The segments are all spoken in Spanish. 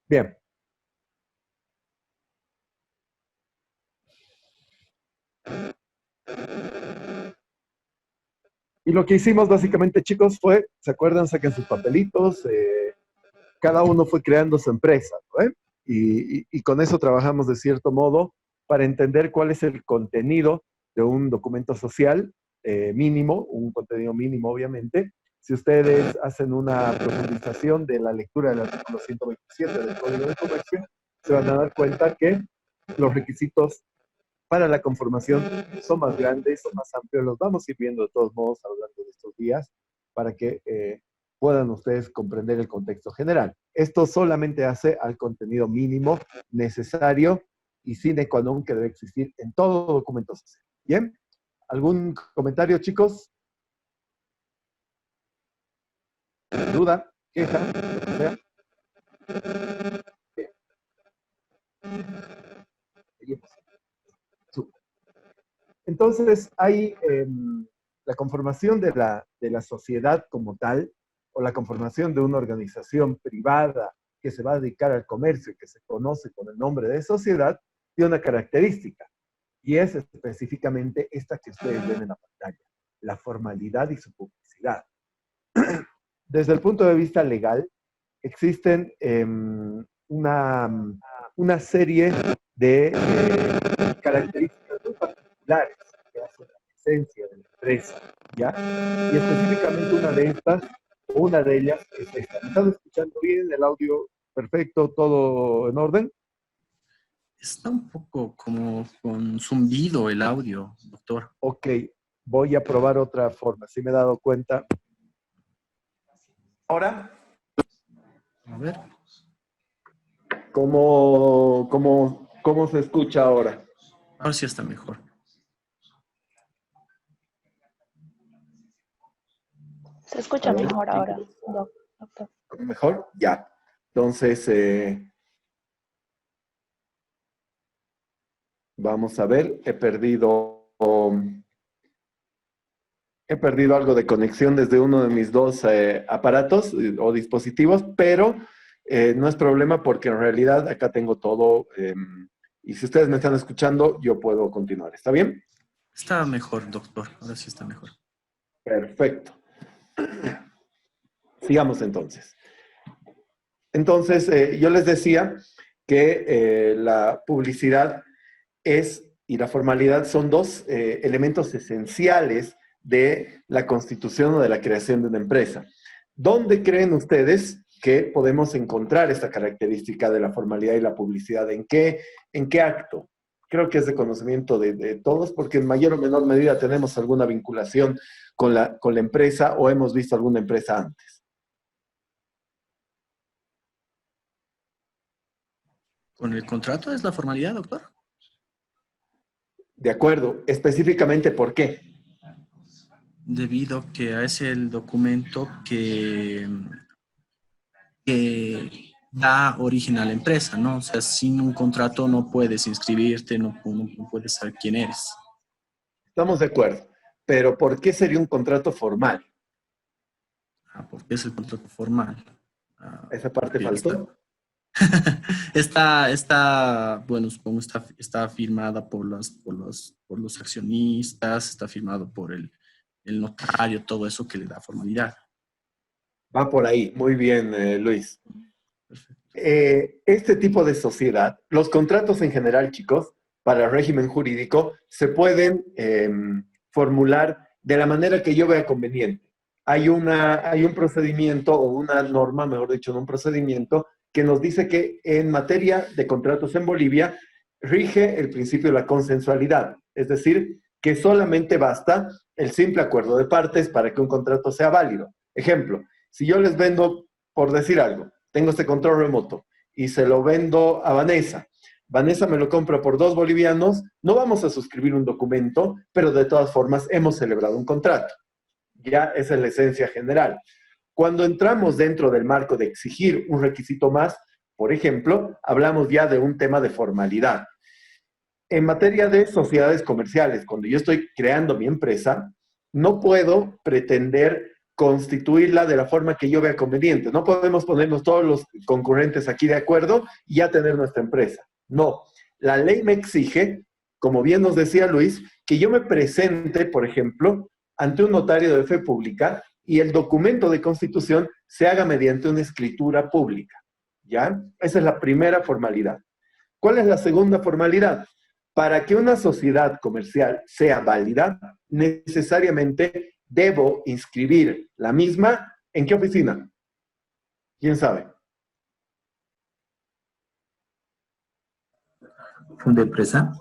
Bien. Y lo que hicimos básicamente, chicos, fue, ¿se acuerdan? Saquen sus papelitos, cada uno fue creando su empresa, ¿no? Y con eso trabajamos de cierto modo para entender cuál es el contenido de un documento social mínimo, un contenido mínimo obviamente. Si ustedes hacen una profundización de la lectura del artículo 127 del Código de Comercio, se van a dar cuenta que los requisitos para la conformación son más grandes, son más amplios, los vamos a ir viendo de todos modos a lo largo de estos días para que puedan ustedes comprender el contexto general. Esto solamente hace al contenido mínimo necesario y sine qua non que debe existir en todo documento social. ¿Bien? ¿Algún comentario, chicos? ¿Duda? ¿Queja? Lo que sea. Bien. Entonces, hay la conformación de la sociedad como tal, o la conformación de una organización privada que se va a dedicar al comercio y que se conoce con el nombre de sociedad, tiene una característica, y es específicamente esta que ustedes ven en la pantalla, la formalidad y su publicidad. Desde el punto de vista legal, existen una serie de características muy particulares que hacen la esencia de la empresa, ¿ya? Y específicamente una de estas, o una de ellas, es esta. ¿Me están escuchando bien? ¿El audio perfecto? ¿Todo en orden? Está un poco como con zumbido el audio, doctor. Ok, voy a probar otra forma. ¿Sí me he dado cuenta? Ahora, A ver. ¿cómo se escucha ahora? Ahora sí está mejor. Se escucha mejor ahora, doctor. ¿Mejor? Ya. Entonces, vamos a ver. He perdido algo de conexión desde uno de mis dos aparatos o dispositivos, pero no es problema porque en realidad acá tengo todo. Y si ustedes me están escuchando, yo puedo continuar. ¿Está bien? Está mejor, doctor. Ahora sí está mejor. Perfecto. Sigamos entonces. Entonces, yo les decía que la publicidad y la formalidad son dos elementos esenciales de la constitución o de la creación de una empresa. ¿Dónde creen ustedes que podemos encontrar esta característica de la formalidad y la publicidad? ¿En qué acto? Creo que es de conocimiento de todos, porque en mayor o menor medida tenemos alguna vinculación con la empresa o hemos visto alguna empresa antes. ¿Con el contrato es la formalidad, doctor? De acuerdo. Específicamente, ¿por qué? Debido a que es el documento que da origen a la empresa, ¿no? O sea, sin un contrato no puedes inscribirte, no puedes saber quién eres. Estamos de acuerdo. Pero ¿por qué sería un contrato formal? Porque es el contrato formal. Esa parte faltó. Bueno, supongo está firmada por los accionistas, está firmado por el notario, todo eso que le da formalidad. Va por ahí. Muy bien, Luis. Este tipo de sociedad, los contratos en general, chicos, para el régimen jurídico, se pueden formular de la manera que yo vea conveniente. Hay un procedimiento o una norma, mejor dicho, no un procedimiento, que nos dice que en materia de contratos en Bolivia rige el principio de la consensualidad, es decir, que solamente basta el simple acuerdo de partes para que un contrato sea válido. Ejemplo, si yo les vendo, por decir algo, tengo este control remoto y se lo vendo a Vanessa. Vanessa me lo compra por 2 bolivianos, no vamos a suscribir un documento, pero de todas formas hemos celebrado un contrato. Ya esa es la esencia general. Cuando entramos dentro del marco de exigir un requisito más, por ejemplo, hablamos ya de un tema de formalidad. En materia de sociedades comerciales, cuando yo estoy creando mi empresa, no puedo pretender constituirla de la forma que yo vea conveniente. No podemos ponernos todos los concurrentes aquí de acuerdo y ya tener nuestra empresa. No, la ley me exige, como bien nos decía Luis, que yo me presente, por ejemplo, ante un notario de fe pública y el documento de constitución se haga mediante una escritura pública. ¿Ya? Esa es la primera formalidad. ¿Cuál es la segunda formalidad? Para que una sociedad comercial sea válida, necesariamente debo inscribir la misma. ¿En qué oficina? ¿Quién sabe? Fundempresa.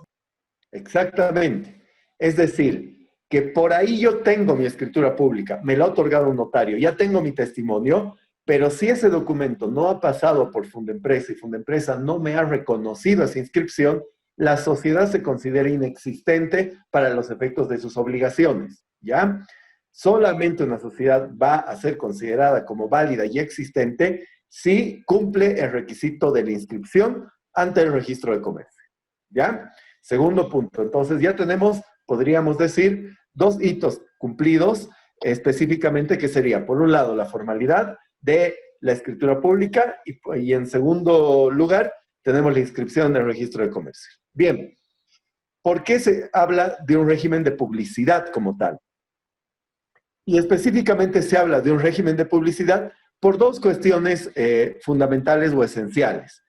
Exactamente. Es decir, que por ahí yo tengo mi escritura pública, me la ha otorgado un notario, ya tengo mi testimonio, pero si ese documento no ha pasado por Fundempresa y Fundempresa no me ha reconocido esa inscripción, la sociedad se considera inexistente para los efectos de sus obligaciones, ¿ya? Solamente una sociedad va a ser considerada como válida y existente si cumple el requisito de la inscripción ante el registro de comercio, ¿ya? Segundo punto, entonces ya tenemos, podríamos decir, dos hitos cumplidos específicamente, que sería, por un lado, la formalidad de la escritura pública y en segundo lugar, tenemos la inscripción en el registro de comercio. Bien, ¿por qué se habla de un régimen de publicidad como tal? Y específicamente se habla de un régimen de publicidad por dos cuestiones fundamentales o esenciales.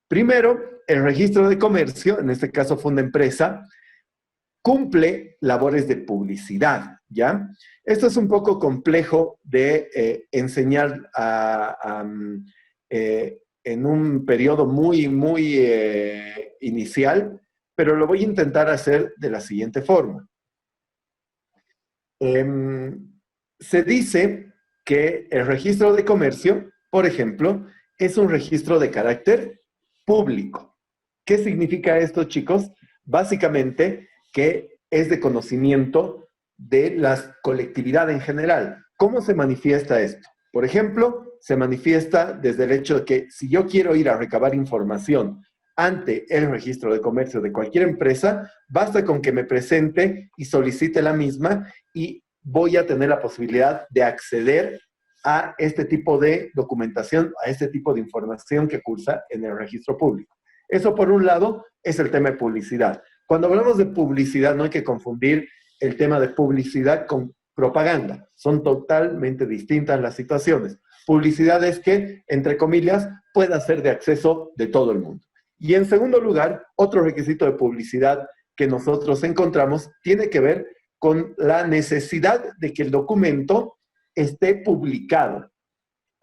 Primero, el registro de comercio, en este caso Fundempresa, cumple labores de publicidad, ¿ya? Esto es un poco complejo de enseñar en un periodo muy inicial, pero lo voy a intentar hacer de la siguiente forma. Se dice que el registro de comercio, por ejemplo, es un registro de carácter público. ¿Qué significa esto, chicos? Básicamente que es de conocimiento de la colectividad en general. ¿Cómo se manifiesta esto? Por ejemplo, se manifiesta desde el hecho de que si yo quiero ir a recabar información ante el registro de comercio de cualquier empresa, basta con que me presente y solicite la misma y voy a tener la posibilidad de acceder a este tipo de documentación, a este tipo de información que cursa en el registro público. Eso, por un lado, es el tema de publicidad. Cuando hablamos de publicidad, no hay que confundir el tema de publicidad con propaganda. Son totalmente distintas las situaciones. Publicidad es que, entre comillas, pueda ser de acceso de todo el mundo. Y en segundo lugar, otro requisito de publicidad que nosotros encontramos tiene que ver con la necesidad de que el documento esté publicado.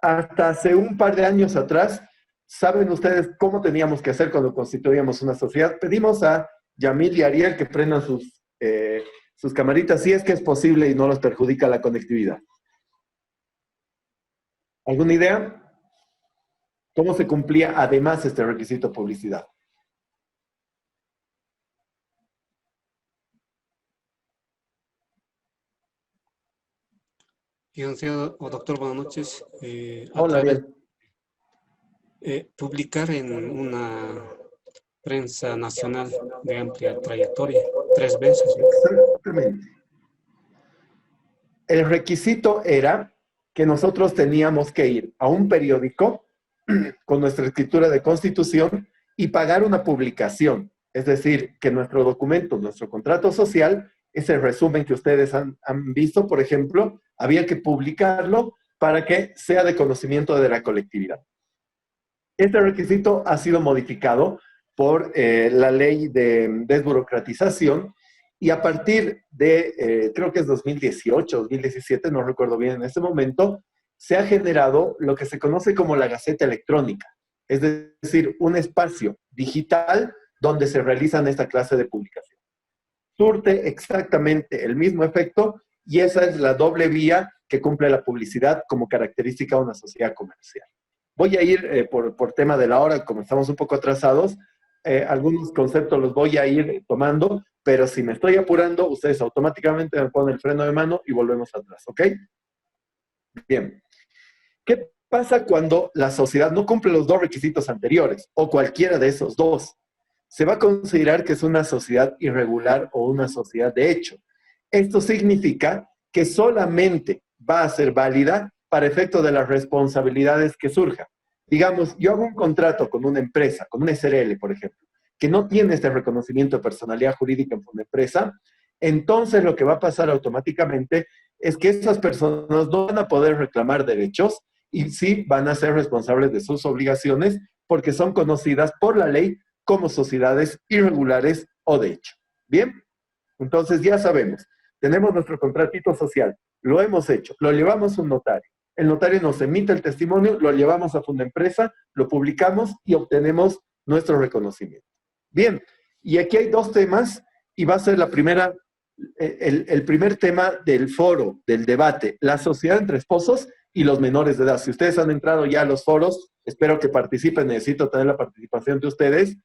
Hasta hace un par de años atrás, ¿saben ustedes cómo teníamos que hacer cuando constituíamos una sociedad? Pedimos a Yamil y Ariel que prendan sus camaritas, si es que es posible y no los perjudica la conectividad. ¿Alguna idea? ¿Cómo se cumplía además este requisito de publicidad? Licenciado o doctor, buenas noches. Hola, bien. Publicar en una prensa nacional de amplia trayectoria 3 veces. Exactamente. El requisito era que nosotros teníamos que ir a un periódico con nuestra escritura de constitución y pagar una publicación. Es decir, que nuestro documento, nuestro contrato social, ese resumen que ustedes han visto, por ejemplo, había que publicarlo para que sea de conocimiento de la colectividad. Este requisito ha sido modificado por la ley de desburocratización y a partir de, creo que es 2018, 2017, no recuerdo bien en este momento, se ha generado lo que se conoce como la Gaceta Electrónica, es decir, un espacio digital donde se realizan esta clase de publicación. Surte exactamente el mismo efecto y esa es la doble vía que cumple la publicidad como característica de una sociedad comercial. Voy a ir por tema de la hora, como estamos un poco atrasados, algunos conceptos los voy a ir tomando, pero si me estoy apurando, ustedes automáticamente me ponen el freno de mano y volvemos atrás, ¿ok? Bien. ¿Qué pasa cuando la sociedad no cumple los dos requisitos anteriores o cualquiera de esos dos? Se va a considerar que es una sociedad irregular o una sociedad de hecho. Esto significa que solamente va a ser válida para efecto de las responsabilidades que surjan. Digamos, yo hago un contrato con una empresa, con una SRL, por ejemplo, que no tiene este reconocimiento de personalidad jurídica en una empresa, entonces lo que va a pasar automáticamente es que esas personas no van a poder reclamar derechos y sí van a ser responsables de sus obligaciones porque son conocidas por la ley como sociedades irregulares o de hecho. ¿Bien? Entonces ya sabemos, tenemos nuestro contratito social, lo hemos hecho, lo llevamos a un notario. El notario nos emite el testimonio, lo llevamos a una empresa, lo publicamos y obtenemos nuestro reconocimiento. Bien, y aquí hay dos temas y va a ser la primera, el primer tema del foro, del debate, la sociedad entre esposos y los menores de edad. Si ustedes han entrado ya a los foros, espero que participen, necesito tener la participación de ustedes.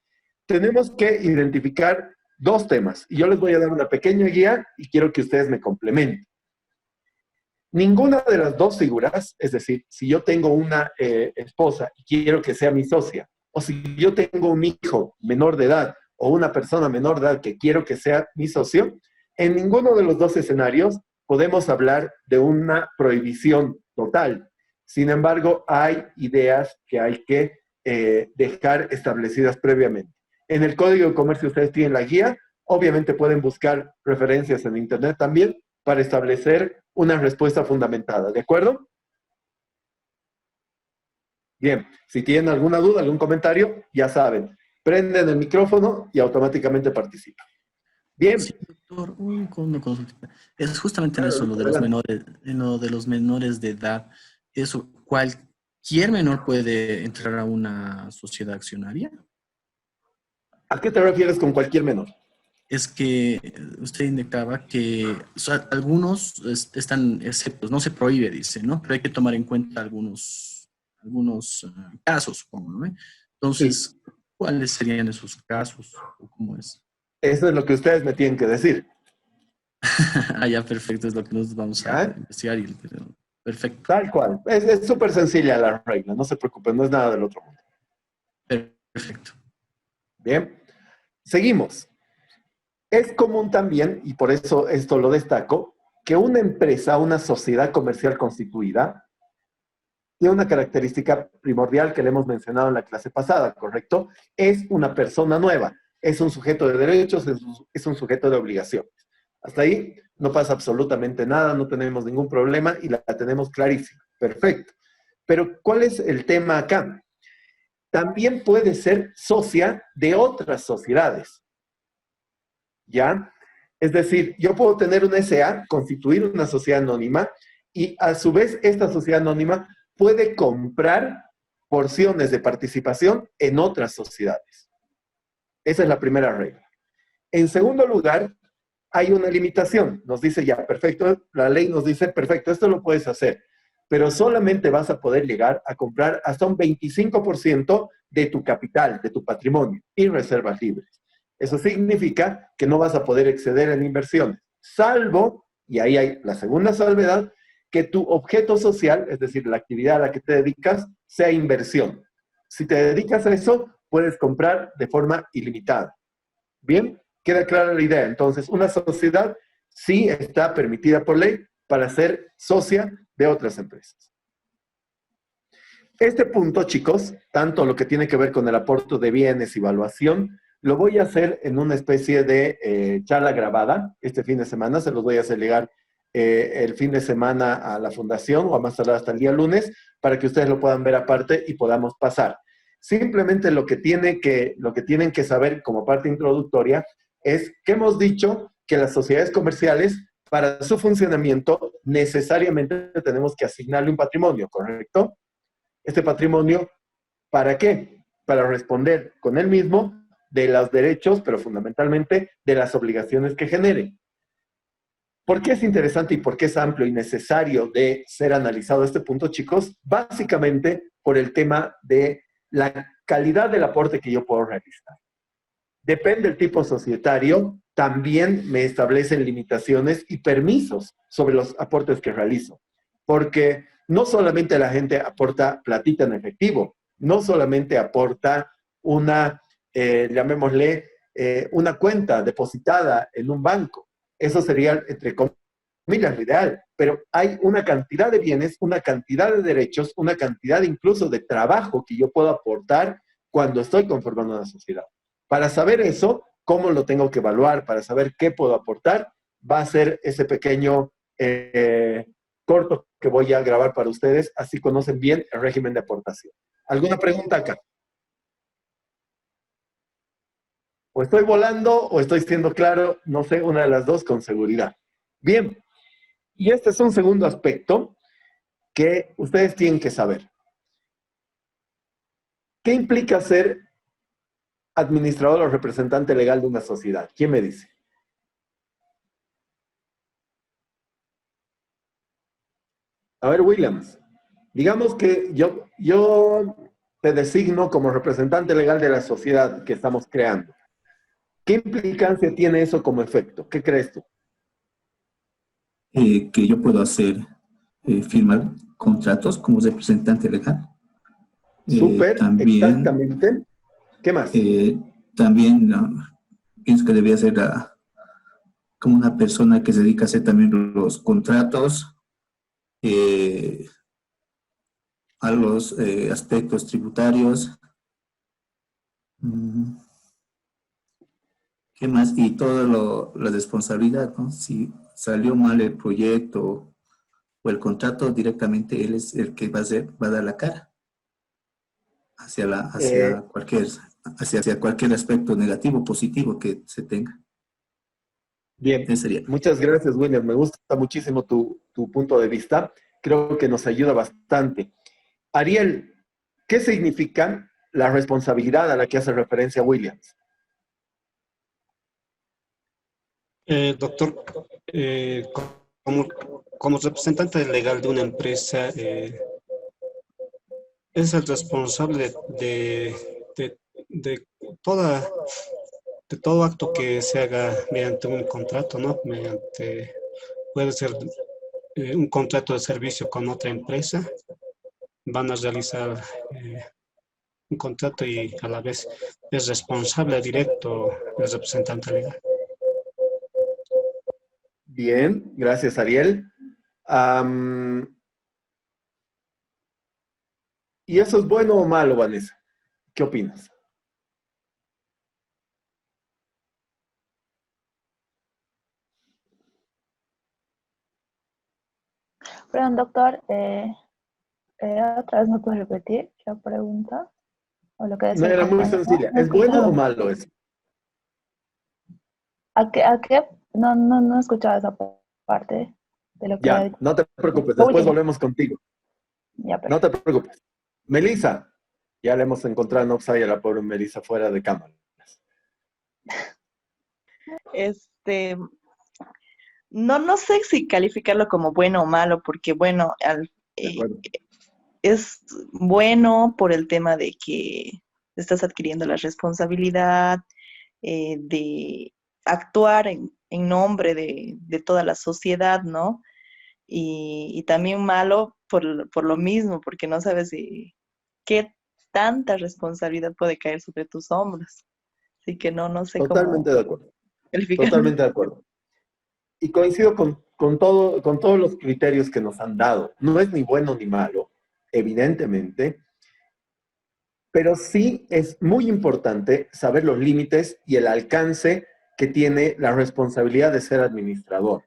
Tenemos que identificar dos temas y yo les voy a dar una pequeña guía y quiero que ustedes me complementen. Ninguna de las dos figuras, es decir, si yo tengo una esposa y quiero que sea mi socia, o si yo tengo un hijo menor de edad o una persona menor de edad que quiero que sea mi socio, en ninguno de los dos escenarios podemos hablar de una prohibición total. Sin embargo, hay ideas que hay que dejar establecidas previamente. En el Código de Comercio ustedes tienen la guía, obviamente pueden buscar referencias en Internet también para establecer una respuesta fundamentada, ¿de acuerdo? Bien, si tienen alguna duda, algún comentario, ya saben, prenden el micrófono y automáticamente participan. Bien. Sí, doctor, una consulta. Es justamente en eso, lo de los menores, en lo de los menores de edad. Eso, ¿cualquier menor puede entrar a una sociedad accionaria? ¿A qué te refieres con cualquier menor? Es que usted indicaba que algunos están exceptos, no se prohíbe, dice, ¿no? Pero hay que tomar en cuenta algunos casos, supongo, ¿no? Entonces, sí. ¿Cuáles serían esos casos o cómo es? Eso es lo que ustedes me tienen que decir. Ah, ya, perfecto, es lo que nos vamos a investigar. Perfecto. Tal cual. Es súper sencilla la regla, no se preocupen, no es nada del otro mundo. Perfecto. Bien, seguimos. Es común también, y por eso esto lo destaco, que una empresa, una sociedad comercial constituida, tiene una característica primordial que le hemos mencionado en la clase pasada, ¿correcto? Es una persona nueva, es un sujeto de derechos, es un sujeto de obligaciones. Hasta ahí no pasa absolutamente nada, no tenemos ningún problema y la tenemos clarísima. Perfecto. Pero ¿cuál es el tema acá? También puede ser socia de otras sociedades. ¿Ya? Es decir, yo puedo tener una SA, constituir una sociedad anónima, y a su vez esta sociedad anónima puede comprar porciones de participación en otras sociedades. Esa es la primera regla. En segundo lugar, hay una limitación. Nos dice ya, perfecto, la ley nos dice, perfecto, esto lo puedes hacer, pero solamente vas a poder llegar a comprar hasta un 25% de tu capital, de tu patrimonio, y reservas libres. Eso significa que no vas a poder exceder en inversiones, salvo, y ahí hay la segunda salvedad, que tu objeto social, es decir, la actividad a la que te dedicas, sea inversión. Si te dedicas a eso, puedes comprar de forma ilimitada. ¿Bien? ¿Queda clara la idea? Entonces, una sociedad sí está permitida por ley para ser socia de otras empresas. Este punto, chicos, tanto lo que tiene que ver con el aporte de bienes y evaluación, lo voy a hacer en una especie de charla grabada este fin de semana. Se los voy a hacer llegar el fin de semana a la fundación o a más tardar hasta el día lunes para que ustedes lo puedan ver aparte y podamos pasar. Simplemente lo que tienen que saber como parte introductoria es que hemos dicho que las sociedades comerciales, para su funcionamiento, necesariamente tenemos que asignarle un patrimonio, ¿correcto? Este patrimonio, ¿para qué? Para responder con él mismo de los derechos, pero fundamentalmente de las obligaciones que genere. ¿Por qué es interesante y por qué es amplio y necesario de ser analizado este punto, chicos? Básicamente por el tema de la calidad del aporte que yo puedo realizar. Depende del tipo societario, también me establecen limitaciones y permisos sobre los aportes que realizo. Porque no solamente la gente aporta platita en efectivo, no solamente aporta una, llamémosle, una cuenta depositada en un banco. Eso sería, entre comillas, lo ideal. pero hay una cantidad de bienes, una cantidad de derechos, una cantidad incluso de trabajo que yo puedo aportar cuando estoy conformando una sociedad. Para saber eso, cómo lo tengo que evaluar, para saber qué puedo aportar, va a ser ese pequeño corto que voy a grabar para ustedes, así conocen bien el régimen de aportación. ¿Alguna pregunta acá? O estoy volando o estoy siendo claro, no sé, una de las dos con seguridad. Bien, y este es un segundo aspecto que ustedes tienen que saber. ¿Qué implica ser administrador o representante legal de una sociedad? ¿Quién me dice? A ver, Williams, digamos que yo te designo como representante legal de la sociedad que estamos creando. ¿Qué implicancia tiene eso como efecto? ¿Qué crees tú? Que yo puedo hacer, firmar contratos como representante legal. Súper, También, exactamente. ¿Qué más? también pienso que debía ser como una persona que se dedica a hacer también los contratos, a los aspectos tributarios. ¿Qué más? Y toda la responsabilidad, ¿no? Si salió mal el proyecto o el contrato, directamente él es el que va a dar la cara hacia cualquier aspecto negativo o positivo que se tenga. Bien, Ese sería. muchas gracias, William. Me gusta muchísimo tu punto de vista. Creo que nos ayuda bastante. Ariel, ¿qué significa la responsabilidad a la que hace referencia Williams? Doctor, como, como representante legal de una empresa, es el responsable de toda, de todo acto que se haga mediante un contrato, ¿no? Puede ser un contrato de servicio con otra empresa, van a realizar un contrato y a la vez es responsable directo el representante legal. Bien, gracias, Ariel. ¿Y eso es bueno o malo, Vanessa? ¿Qué opinas? Perdón, doctor, otra vez me puede repetir la pregunta o lo que No, decía el era muy compañero. sencilla. No ¿Es bueno o escuchaba. malo eso? ¿A qué? No escuchaba esa parte de lo que ha Ya, dicho. no te preocupes, después William. volvemos contigo. Ya, No te perfecto. preocupes. Melissa, ya le hemos encontrado en Oxford a la pobre Melissa fuera de cámara. Este, no sé si calificarlo como bueno o malo, porque bueno, De acuerdo. es bueno por el tema de que estás adquiriendo la responsabilidad de actuar en nombre de toda la sociedad, ¿no? Y también malo por lo mismo, porque no sabes qué tanta responsabilidad puede caer sobre tus hombros. Así que no sé cómo Totalmente de acuerdo. calificarlo. Totalmente de acuerdo. Y coincido con todos los criterios que nos han dado. No es ni bueno ni malo, evidentemente, pero sí es muy importante saber los límites y el alcance que tiene la responsabilidad de ser administrador,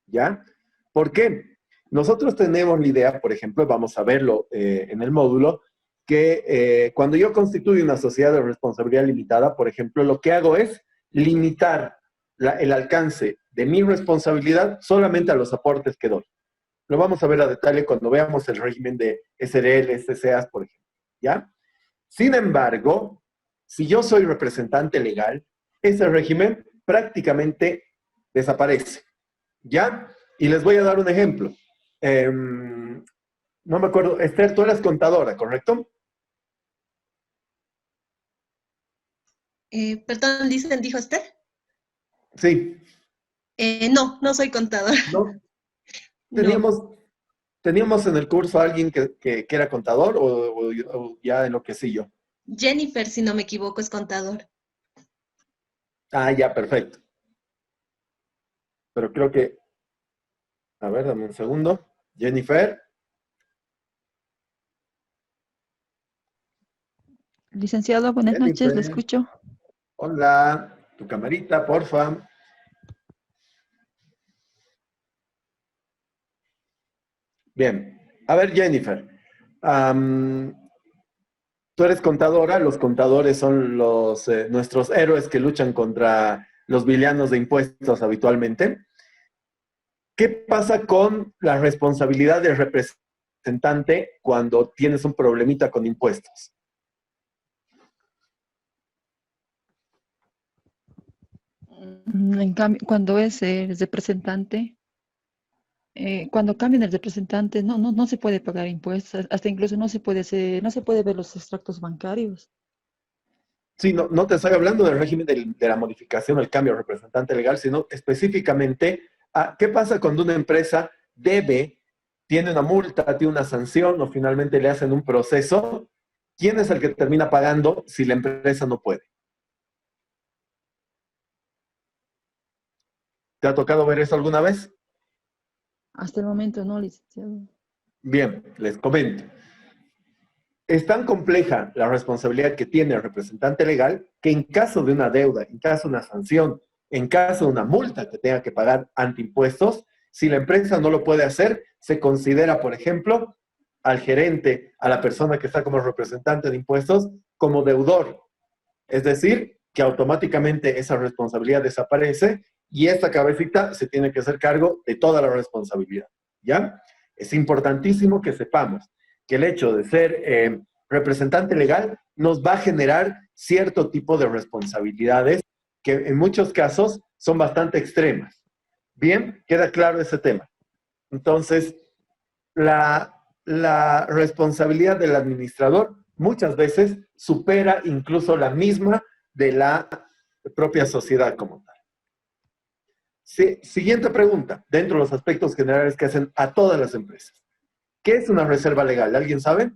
¿ya? ¿Por qué? Nosotros tenemos la idea, por ejemplo, vamos a verlo en el módulo, que cuando yo constituyo una sociedad de responsabilidad limitada, por ejemplo, lo que hago es limitar el alcance de mi responsabilidad solamente a los aportes que doy. Lo vamos a ver a detalle cuando veamos el régimen de SRL, SCAs, por ejemplo, ¿ya? Sin embargo, si yo soy representante legal, ese régimen prácticamente desaparece, ¿ya? Y les voy a dar un ejemplo. No me acuerdo, Esther, tú eres contadora, ¿correcto? Perdón, dijo usted. Sí. No soy contador. ¿No? No. ¿Teníamos en el curso a alguien que era contador o ya enloquecí yo? Jennifer, si no me equivoco, es contador. Ah, ya, perfecto. Pero creo que A ver, dame un segundo. Jennifer. Licenciado, buenas noches, le Jennifer. escucho. Hola. Tu camarita, porfa. Bien. A ver, Jennifer. Tú eres contadora. Los contadores son nuestros héroes que luchan contra los villanos de impuestos habitualmente. ¿Qué pasa con la responsabilidad del representante cuando tienes un problemita con impuestos? En cambio, cuando es representante, cuando cambian el representante, no se puede pagar impuestos, hasta incluso no se puede ver los extractos bancarios. Sí, no te estoy hablando del régimen de la modificación, el cambio de representante legal, sino específicamente a qué pasa cuando una empresa tiene una multa, tiene una sanción o finalmente le hacen un proceso. ¿Quién es el que termina pagando si la empresa no puede? ¿Te ha tocado ver eso alguna vez? Hasta el momento no, licenciado. Bien, les comento. Es tan compleja la responsabilidad que tiene el representante legal que en caso de una deuda, en caso de una sanción, en caso de una multa que tenga que pagar ante impuestos, si la empresa no lo puede hacer, se considera, por ejemplo, al gerente, a la persona que está como representante de impuestos, como deudor. Es decir, que automáticamente esa responsabilidad desaparece y esta cabecita se tiene que hacer cargo de toda la responsabilidad. ¿Ya? Es importantísimo que sepamos que el hecho de ser representante legal nos va a generar cierto tipo de responsabilidades que en muchos casos son bastante extremas. Bien, queda claro ese tema. Entonces, la responsabilidad del administrador muchas veces supera incluso la misma de la propia sociedad como tal. Sí, siguiente pregunta, dentro de los aspectos generales que hacen a todas las empresas. ¿Qué es una reserva legal? ¿Alguien sabe?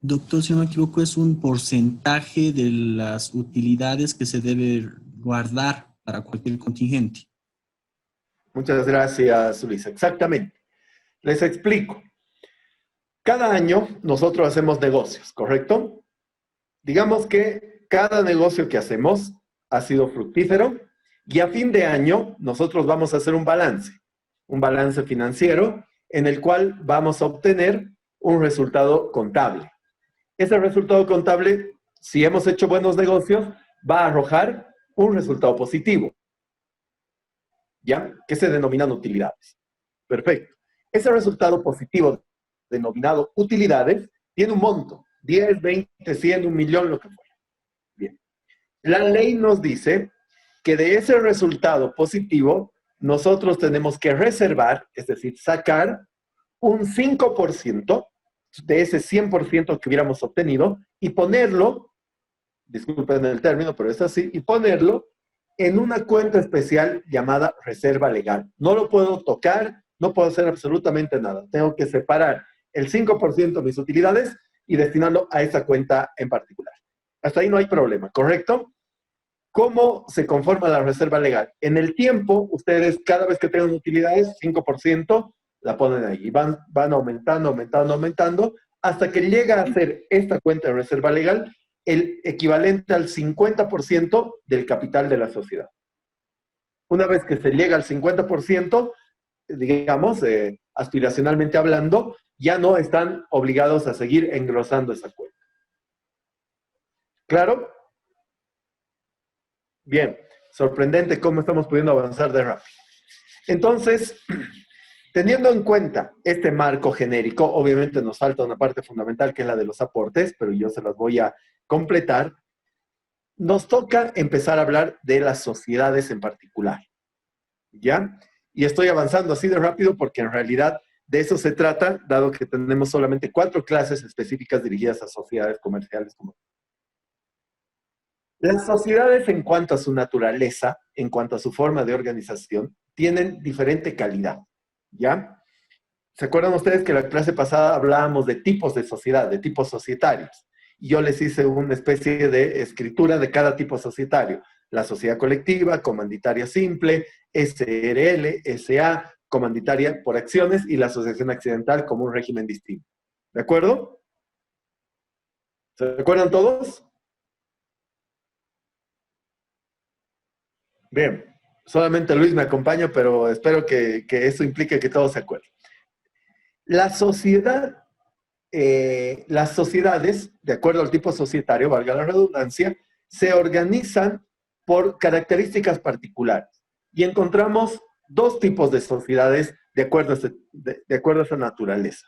Doctor, si no me equivoco, es un porcentaje de las utilidades que se debe guardar para cualquier contingente. Muchas gracias, Luis. Exactamente. Les explico. Cada año nosotros hacemos negocios, ¿correcto? Digamos que cada negocio que hacemos ha sido fructífero y a fin de año nosotros vamos a hacer un balance financiero en el cual vamos a obtener un resultado contable. Ese resultado contable, si hemos hecho buenos negocios, va a arrojar un resultado positivo, ¿ya? Que se denominan utilidades. Perfecto. Ese resultado positivo denominado utilidades tiene un monto, 10, 20, 100, 1.000.000, lo que fuera. Bien. La ley nos dice que de ese resultado positivo nosotros tenemos que reservar, es decir, sacar un 5% de ese 100% que hubiéramos obtenido y ponerlo, disculpen el término, pero es así, y ponerlo en una cuenta especial llamada reserva legal. No lo puedo tocar, no puedo hacer absolutamente nada. Tengo que separar el 5% de mis utilidades y destinarlo a esa cuenta en particular. Hasta ahí no hay problema, ¿correcto? ¿Cómo se conforma la reserva legal? En el tiempo, ustedes cada vez que tengan utilidades, 5%, la ponen ahí. Y van aumentando, hasta que llega a ser esta cuenta de reserva legal el equivalente al 50% del capital de la sociedad. Una vez que se llega al 50%, digamos, aspiracionalmente hablando, ya no están obligados a seguir engrosando esa cuenta. ¿Claro? Bien, sorprendente cómo estamos pudiendo avanzar de rápido. Entonces, teniendo en cuenta este marco genérico, obviamente nos falta una parte fundamental que es la de los aportes, pero yo se las voy a completar. Nos toca empezar a hablar de las sociedades en particular, ¿ya? Y estoy avanzando así de rápido porque en realidad de eso se trata, dado que tenemos solamente 4 clases específicas dirigidas a sociedades comerciales. Las sociedades, en cuanto a su naturaleza, en cuanto a su forma de organización, tienen diferente calidad, ¿ya? ¿Se acuerdan ustedes que la clase pasada hablábamos de tipos de sociedad, de tipos societarios? Y yo les hice una especie de escritura de cada tipo societario. la sociedad colectiva, comanditaria simple, SRL, SA, comanditaria por acciones y la asociación accidental como un régimen distinto. ¿De acuerdo? ¿Se acuerdan todos? Bien, solamente Luis me acompaña, pero espero que eso implique que todos se acuerden. La sociedad, las sociedades, de acuerdo al tipo societario, valga la redundancia, se organizan por características particulares. Y encontramos dos tipos de sociedades de acuerdo a esa naturaleza.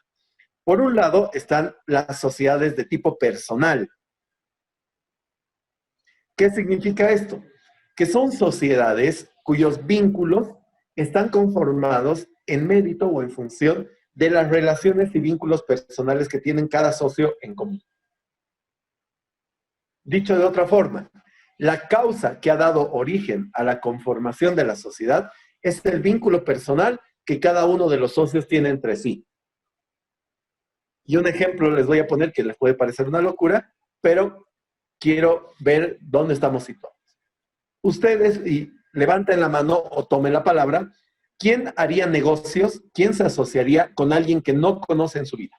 Por un lado están las sociedades de tipo personal. ¿Qué significa esto? Que son sociedades cuyos vínculos están conformados en mérito o en función de las relaciones y vínculos personales que tienen cada socio en común. Dicho de otra forma, la causa que ha dado origen a la conformación de la sociedad es el vínculo personal que cada uno de los socios tiene entre sí. Y un ejemplo les voy a poner que les puede parecer una locura, pero quiero ver dónde estamos situados. Ustedes, y levanten la mano o tomen la palabra, ¿quién haría negocios? ¿Quién se asociaría con alguien que no conoce en su vida?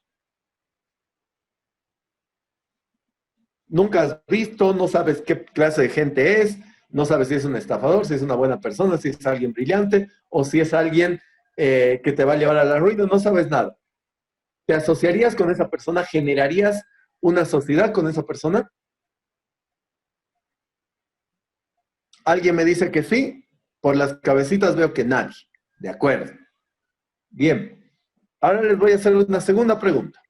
Nunca has visto, no sabes qué clase de gente es, no sabes si es un estafador, si es una buena persona, si es alguien brillante o si es alguien que te va a llevar a la ruina, no sabes nada. ¿Te asociarías con esa persona? ¿Generarías una sociedad con esa persona? Alguien me dice que sí, por las cabecitas veo que nadie. De acuerdo. Bien. Ahora les voy a hacer una segunda pregunta.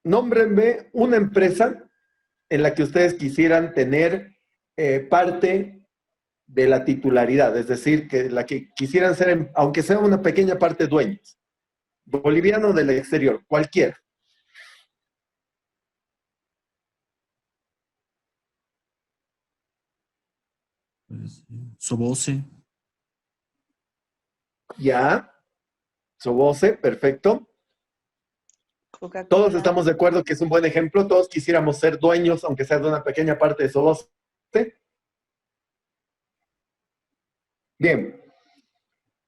Nómbrenme una empresa en la que ustedes quisieran tener parte de la titularidad, es decir, que la que quisieran ser, aunque sea una pequeña parte, dueños. Boliviano del exterior, cualquiera. Soboce. Ya. Soboce, perfecto. Coca-Cola. Todos estamos de acuerdo que es un buen ejemplo. Todos quisiéramos ser dueños, aunque sea de una pequeña parte de Soboce. Bien.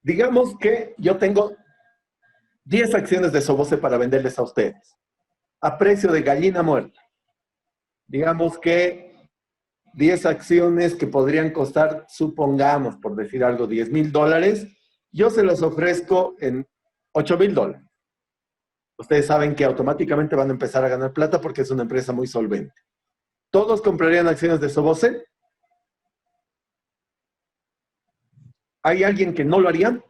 Digamos que yo tengo 10 acciones de Soboce para venderles a ustedes. A precio de gallina muerta. Digamos que 10 acciones que podrían costar, supongamos, por decir algo, $10,000, yo se los ofrezco en $8,000. Ustedes saben que automáticamente van a empezar a ganar plata porque es una empresa muy solvente. ¿Todos comprarían acciones de Soboce? ¿Hay alguien que no lo haría?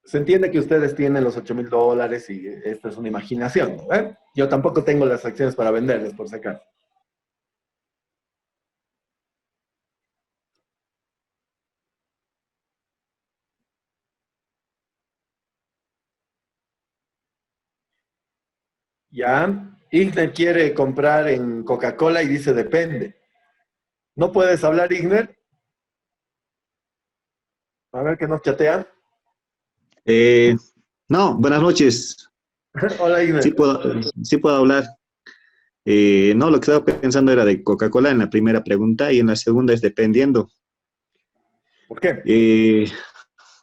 Se entiende que ustedes tienen los $8,000 y esto es una imaginación, ¿eh? Yo tampoco tengo las acciones para venderles, por si acaso. Ya, Igner quiere comprar en Coca-Cola y dice depende. ¿No puedes hablar, Igner? A ver qué nos chatea. No, buenas noches. Hola, Igner. Sí puedo hablar. No, lo que estaba pensando era de Coca-Cola en la primera pregunta y en la segunda es dependiendo. ¿Por qué?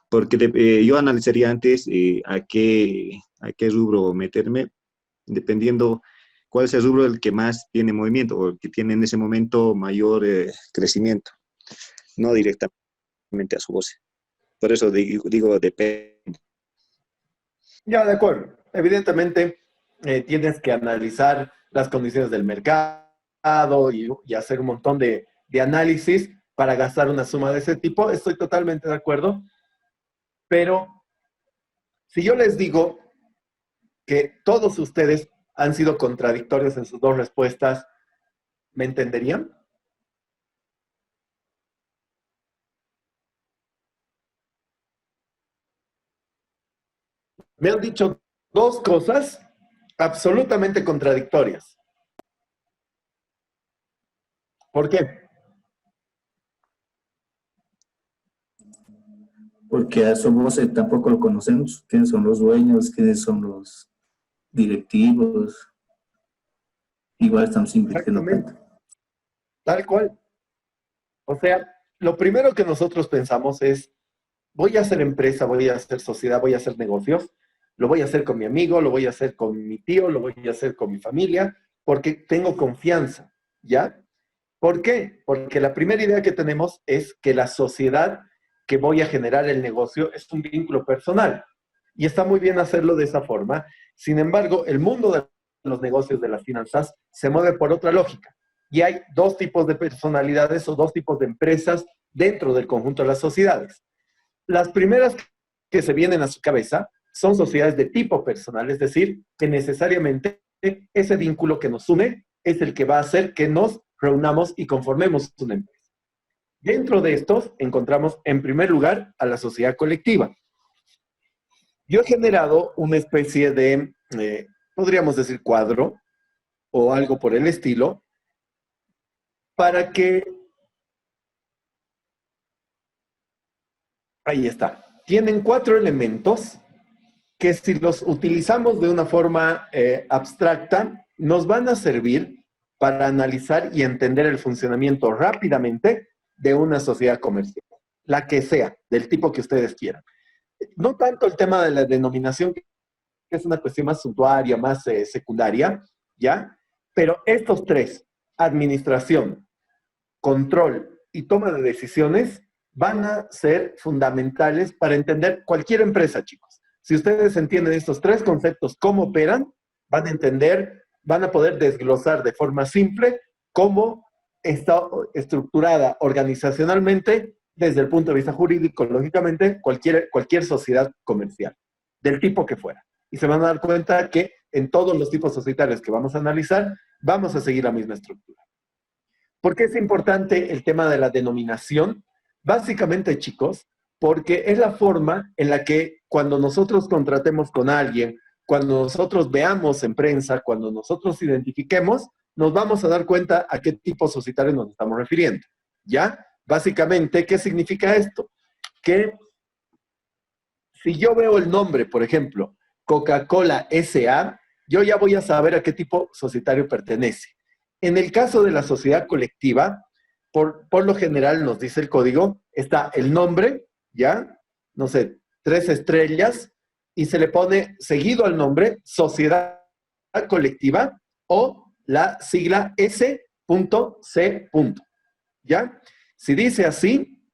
Porque yo analizaría antes a qué rubro meterme, dependiendo cuál es el rubro el que más tiene movimiento o el que tiene en ese momento mayor crecimiento, no directamente a su voz. Por eso digo depende. Ya, de acuerdo. Evidentemente, tienes que analizar las condiciones del mercado y hacer un montón de análisis para gastar una suma de ese tipo. Estoy totalmente de acuerdo. Pero si yo les digo que todos ustedes han sido contradictorios en sus dos respuestas, ¿me entenderían? Me han dicho dos cosas absolutamente contradictorias. ¿Por qué? Porque a Soboce tampoco lo conocemos. ¿Quiénes son los dueños? ¿Quiénes son los directivos, igual estamos invirtiendo Exactamente. plata. Tal cual. O sea, lo primero que nosotros pensamos es, voy a hacer empresa, voy a hacer sociedad, voy a hacer negocios, lo voy a hacer con mi amigo, lo voy a hacer con mi tío, lo voy a hacer con mi familia, porque tengo confianza, ¿ya? ¿Por qué? Porque la primera idea que tenemos es que la sociedad que voy a generar el negocio es un vínculo personal. Y está muy bien hacerlo de esa forma. Sin embargo, el mundo de los negocios, de las finanzas, se mueve por otra lógica. Y hay dos tipos de personalidades o dos tipos de empresas dentro del conjunto de las sociedades. Las primeras que se vienen a su cabeza son sociedades de tipo personal, es decir, que necesariamente ese vínculo que nos une es el que va a hacer que nos reunamos y conformemos una empresa. Dentro de estos encontramos en primer lugar a la sociedad colectiva. Yo he generado una especie de, podríamos decir, cuadro o algo por el estilo, para que... Ahí está. Tienen 4 elementos que si los utilizamos de una forma abstracta, nos van a servir para analizar y entender el funcionamiento rápidamente de una sociedad comercial, la que sea, del tipo que ustedes quieran. No tanto el tema de la denominación, que es una cuestión más suntuaria, más secundaria, ¿ya? Pero estos 3, administración, control y toma de decisiones, van a ser fundamentales para entender cualquier empresa, chicos. Si ustedes entienden estos 3 conceptos, cómo operan, van a entender, van a poder desglosar de forma simple cómo está estructurada organizacionalmente desde el punto de vista jurídico, lógicamente, cualquier sociedad comercial, del tipo que fuera. Y se van a dar cuenta que en todos los tipos societarios que vamos a analizar, vamos a seguir la misma estructura. ¿Por qué es importante el tema de la denominación? Básicamente, chicos, porque es la forma en la que cuando nosotros contratemos con alguien, cuando nosotros veamos en prensa, cuando nosotros identifiquemos, nos vamos a dar cuenta a qué tipo societario nos estamos refiriendo, ¿ya? Básicamente, ¿qué significa esto? Que si yo veo el nombre, por ejemplo, Coca-Cola S.A., yo ya voy a saber a qué tipo societario pertenece. En el caso de la sociedad colectiva, por lo general nos dice el código, está el nombre, ¿ya? No sé, 3 estrellas, y se le pone seguido al nombre sociedad colectiva o la sigla S.C. ¿Ya? Si dice así,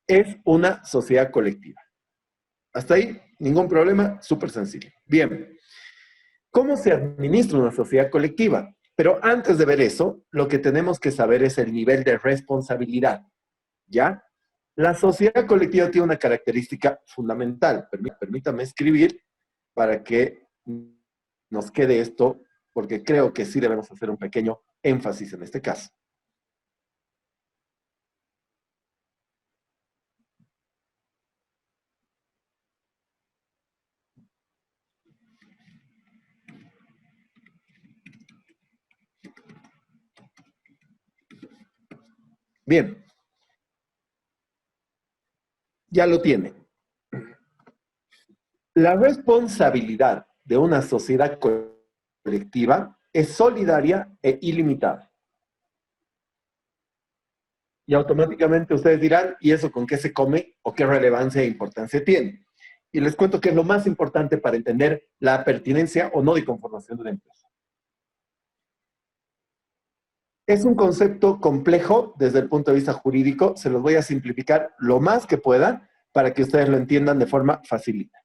es una sociedad colectiva. Hasta ahí, ningún problema, súper sencillo. Bien, ¿cómo se administra una sociedad colectiva? Pero antes de ver eso, lo que tenemos que saber es el nivel de responsabilidad, ¿ya? La sociedad colectiva tiene una característica fundamental. Permítame escribir para que nos quede esto, porque creo que sí debemos hacer un pequeño énfasis en este caso. Bien. Ya lo tiene. La responsabilidad de una sociedad colectiva es solidaria e ilimitada. Y automáticamente ustedes dirán, ¿y eso con qué se come o qué relevancia e importancia tiene? Y les cuento que es lo más importante para entender la pertinencia o no de conformación de una empresa. Es un concepto complejo desde el punto de vista jurídico. Se los voy a simplificar lo más que pueda para que ustedes lo entiendan de forma facilita.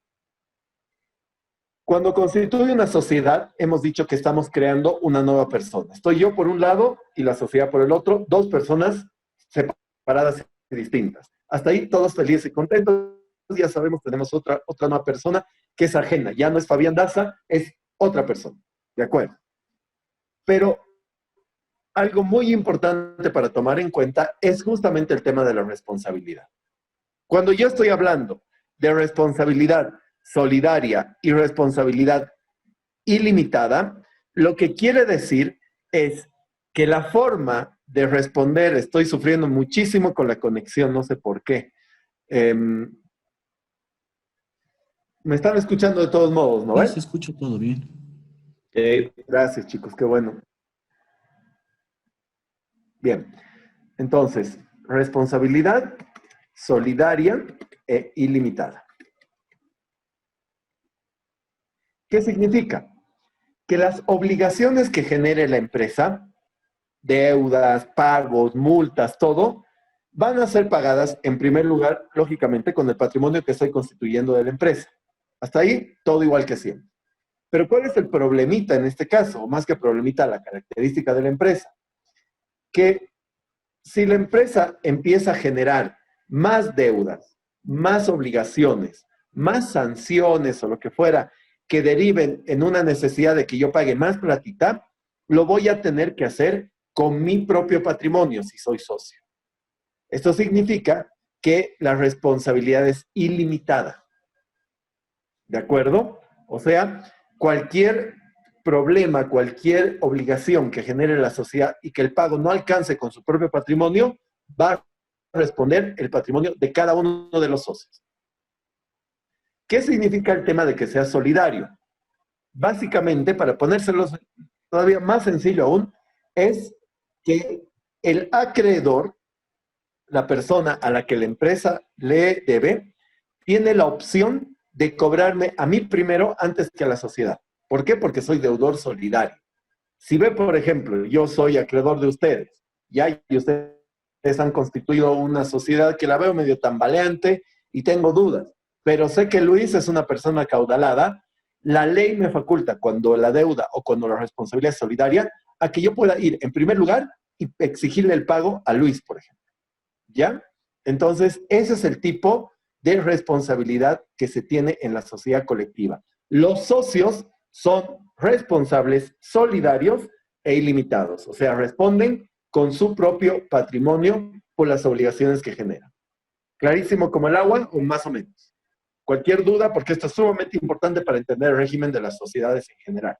Cuando constituye una sociedad, hemos dicho que estamos creando una nueva persona. Estoy yo por un lado y la sociedad por el otro, 2 personas separadas y distintas. Hasta ahí todos felices y contentos. Ya sabemos, tenemos otra nueva persona que es ajena. Ya no es Fabián Daza, es otra persona. ¿De acuerdo? Pero algo muy importante para tomar en cuenta es justamente el tema de la responsabilidad. Cuando yo estoy hablando de responsabilidad solidaria y responsabilidad ilimitada, lo que quiere decir es que la forma de responder, estoy sufriendo muchísimo con la conexión, no sé por qué. Me están escuchando de todos modos, ¿no? Sí, se escucha todo bien. Gracias, chicos, qué bueno. Bien, entonces, responsabilidad solidaria e ilimitada. ¿Qué significa? Que las obligaciones que genere la empresa, deudas, pagos, multas, todo, van a ser pagadas en primer lugar, lógicamente, con el patrimonio que estoy constituyendo de la empresa. Hasta ahí, todo igual que siempre. Pero ¿cuál es el problemita en este caso? O más que problemita, la característica de la empresa. Que si la empresa empieza a generar más deudas, más obligaciones, más sanciones o lo que fuera, que deriven en una necesidad de que yo pague más platita, lo voy a tener que hacer con mi propio patrimonio si soy socio. Esto significa que la responsabilidad es ilimitada. ¿De acuerdo? O sea, cualquier problema, cualquier obligación que genere la sociedad y que el pago no alcance con su propio patrimonio, va a responder el patrimonio de cada uno de los socios. ¿Qué significa el tema de que sea solidario? Básicamente, para ponérselo todavía más sencillo aún, es que el acreedor, la persona a la que la empresa le debe, tiene la opción de cobrarme a mí primero antes que a la sociedad. ¿Por qué? Porque soy deudor solidario. Si ve, por ejemplo, yo soy acreedor de ustedes, ya, y ustedes han constituido una sociedad que la veo medio tambaleante y tengo dudas, pero sé que Luis es una persona acaudalada, la ley me faculta cuando la deuda o cuando la responsabilidad es solidaria a que yo pueda ir en primer lugar y exigirle el pago a Luis, por ejemplo. ¿Ya? Entonces, ese es el tipo de responsabilidad que se tiene en la sociedad colectiva. Los socios son responsables, solidarios e ilimitados. O sea, responden con su propio patrimonio por las obligaciones que generan. ¿Clarísimo como el agua o más o menos? Cualquier duda, porque esto es sumamente importante para entender el régimen de las sociedades en general.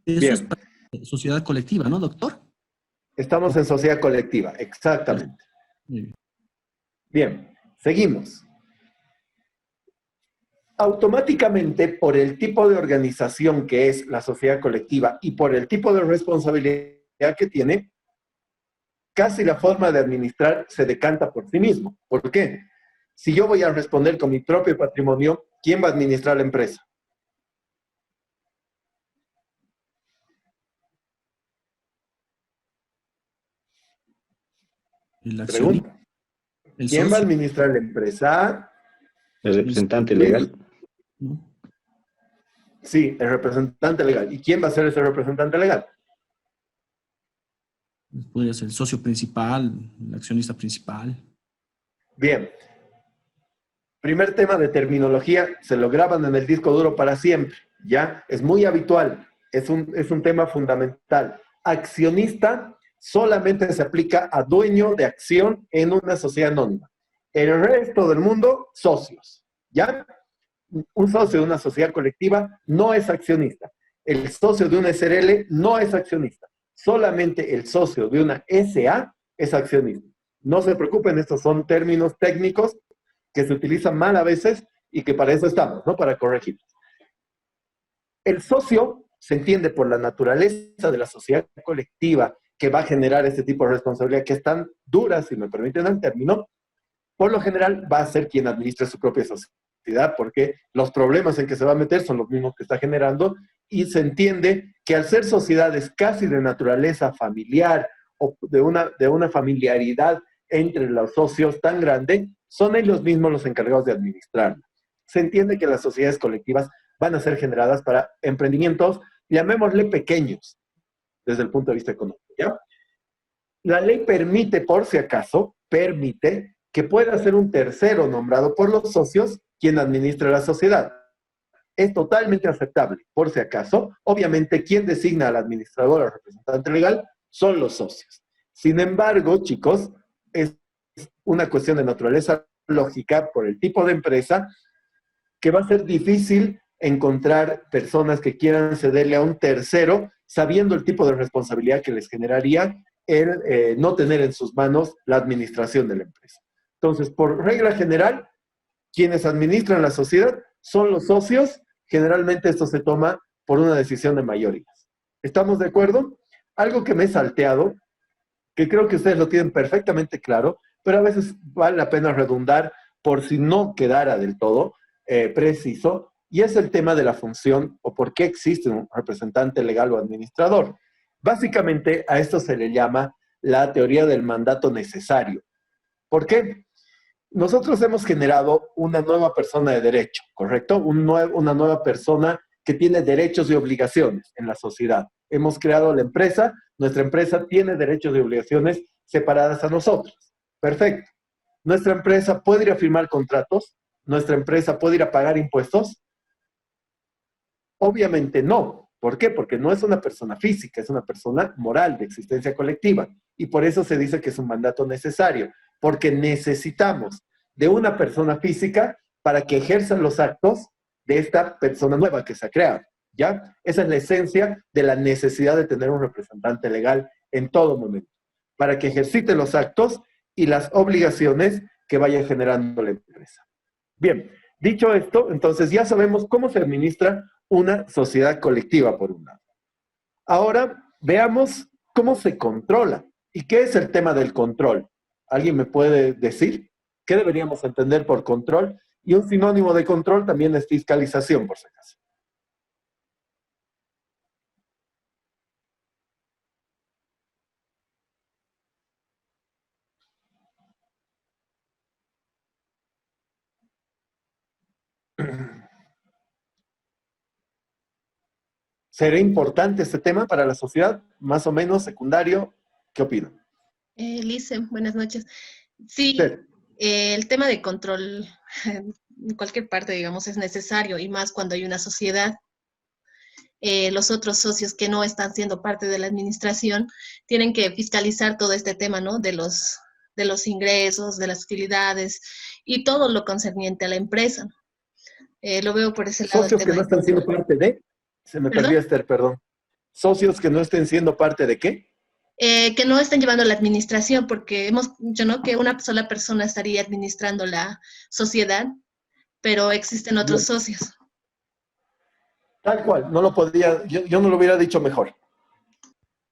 Eso Bien. es para sociedad colectiva, ¿no, doctor? Estamos en sociedad colectiva, exactamente. Muy bien. Bien, seguimos. Automáticamente, por el tipo de organización que es la sociedad colectiva y por el tipo de responsabilidad que tiene, casi la forma de administrar se decanta por sí mismo. ¿Por qué? Si yo voy a responder con mi propio patrimonio, ¿quién va a administrar la empresa? El accionista, Pregunta. el ¿Quién va a socio, administrar la empresa? El representante legal. ¿no? Sí, el representante legal. ¿Y quién va a ser ese representante legal? Podría ser el socio principal, el accionista principal. Bien. Primer tema de terminología, se lo graban en el disco duro para siempre, ¿ya? Es muy habitual, es un tema fundamental. Accionista solamente se aplica a dueño de acción en una sociedad anónima. El resto del mundo, socios, ¿ya? Un socio de una sociedad colectiva no es accionista. El socio de una SRL no es accionista. Solamente el socio de una SA es accionista. No se preocupen, estos son términos técnicos que se utilizan mal a veces y que para eso estamos, ¿no? Para corregir. El socio se entiende por la naturaleza de la sociedad colectiva que va a generar este tipo de responsabilidad que es tan dura, si me permiten el término, por lo general va a ser quien administre su propia sociedad, porque los problemas en que se va a meter son los mismos que está generando, y se entiende que al ser sociedades casi de naturaleza familiar o de una familiaridad entre los socios tan grande, son ellos mismos los encargados de administrarla. Se entiende que las sociedades colectivas van a ser generadas para emprendimientos, llamémosle pequeños, desde el punto de vista económico, ¿ya? La ley permite, por si acaso, permite que pueda ser un tercero nombrado por los socios quien administre la sociedad. Es totalmente aceptable, por si acaso. Obviamente, quien designa al administrador o al representante legal son los socios. Sin embargo, chicos, es una cuestión de naturaleza lógica por el tipo de empresa que va a ser difícil encontrar personas que quieran cederle a un tercero sabiendo el tipo de responsabilidad que les generaría el no tener en sus manos la administración de la empresa. Entonces, por regla general, quienes administran la sociedad son los socios, generalmente esto se toma por una decisión de mayorías. ¿Estamos de acuerdo? Algo que me he salteado, que creo que ustedes lo tienen perfectamente claro, pero a veces vale la pena redundar por si no quedara del todo preciso, y es el tema de la función o por qué existe un representante legal o administrador. Básicamente a esto se le llama la teoría del mandato necesario. ¿Por qué? Nosotros hemos generado una nueva persona de derecho, ¿correcto? Una nueva persona que tiene derechos y obligaciones en la sociedad. Hemos creado la empresa, nuestra empresa tiene derechos y obligaciones separadas a nosotros. Perfecto. Nuestra empresa puede ir a firmar contratos, nuestra empresa puede ir a pagar impuestos. Obviamente no. ¿Por qué? Porque no es una persona física, es una persona moral de existencia colectiva. Y por eso se dice que es un mandato necesario, porque necesitamos de una persona física para que ejerza los actos de esta persona nueva que se ha creado, ¿ya? Esa es la esencia de la necesidad de tener un representante legal en todo momento, para que ejercite los actos y las obligaciones que vaya generando la empresa. Bien, dicho esto, entonces ya sabemos cómo se administra una sociedad colectiva, por un lado. Ahora, veamos cómo se controla. ¿Y qué es el tema del control? ¿Alguien me puede decir qué deberíamos entender por control? Y un sinónimo de control también es fiscalización, por si acaso. ¿Será importante este tema para la sociedad? Más o menos secundario. ¿Qué opinan? Lice, buenas noches. Sí, Sí. el tema de control en cualquier parte, digamos, es necesario, y más cuando hay una sociedad. Los otros socios que no están siendo parte de la administración tienen que fiscalizar todo este tema, ¿no? De los ingresos, de las utilidades y todo lo concerniente a la empresa. Lo veo por ese lado. Socios que no están siendo parte de... Se me ¿Perdón? perdió, Esther, perdón. Socios que no estén siendo parte de ¿qué? Que no estén llevando la administración, porque hemos dicho, ¿no?, que una sola persona estaría administrando la sociedad, pero existen otros socios. Tal cual, no lo podría, yo no lo hubiera dicho mejor.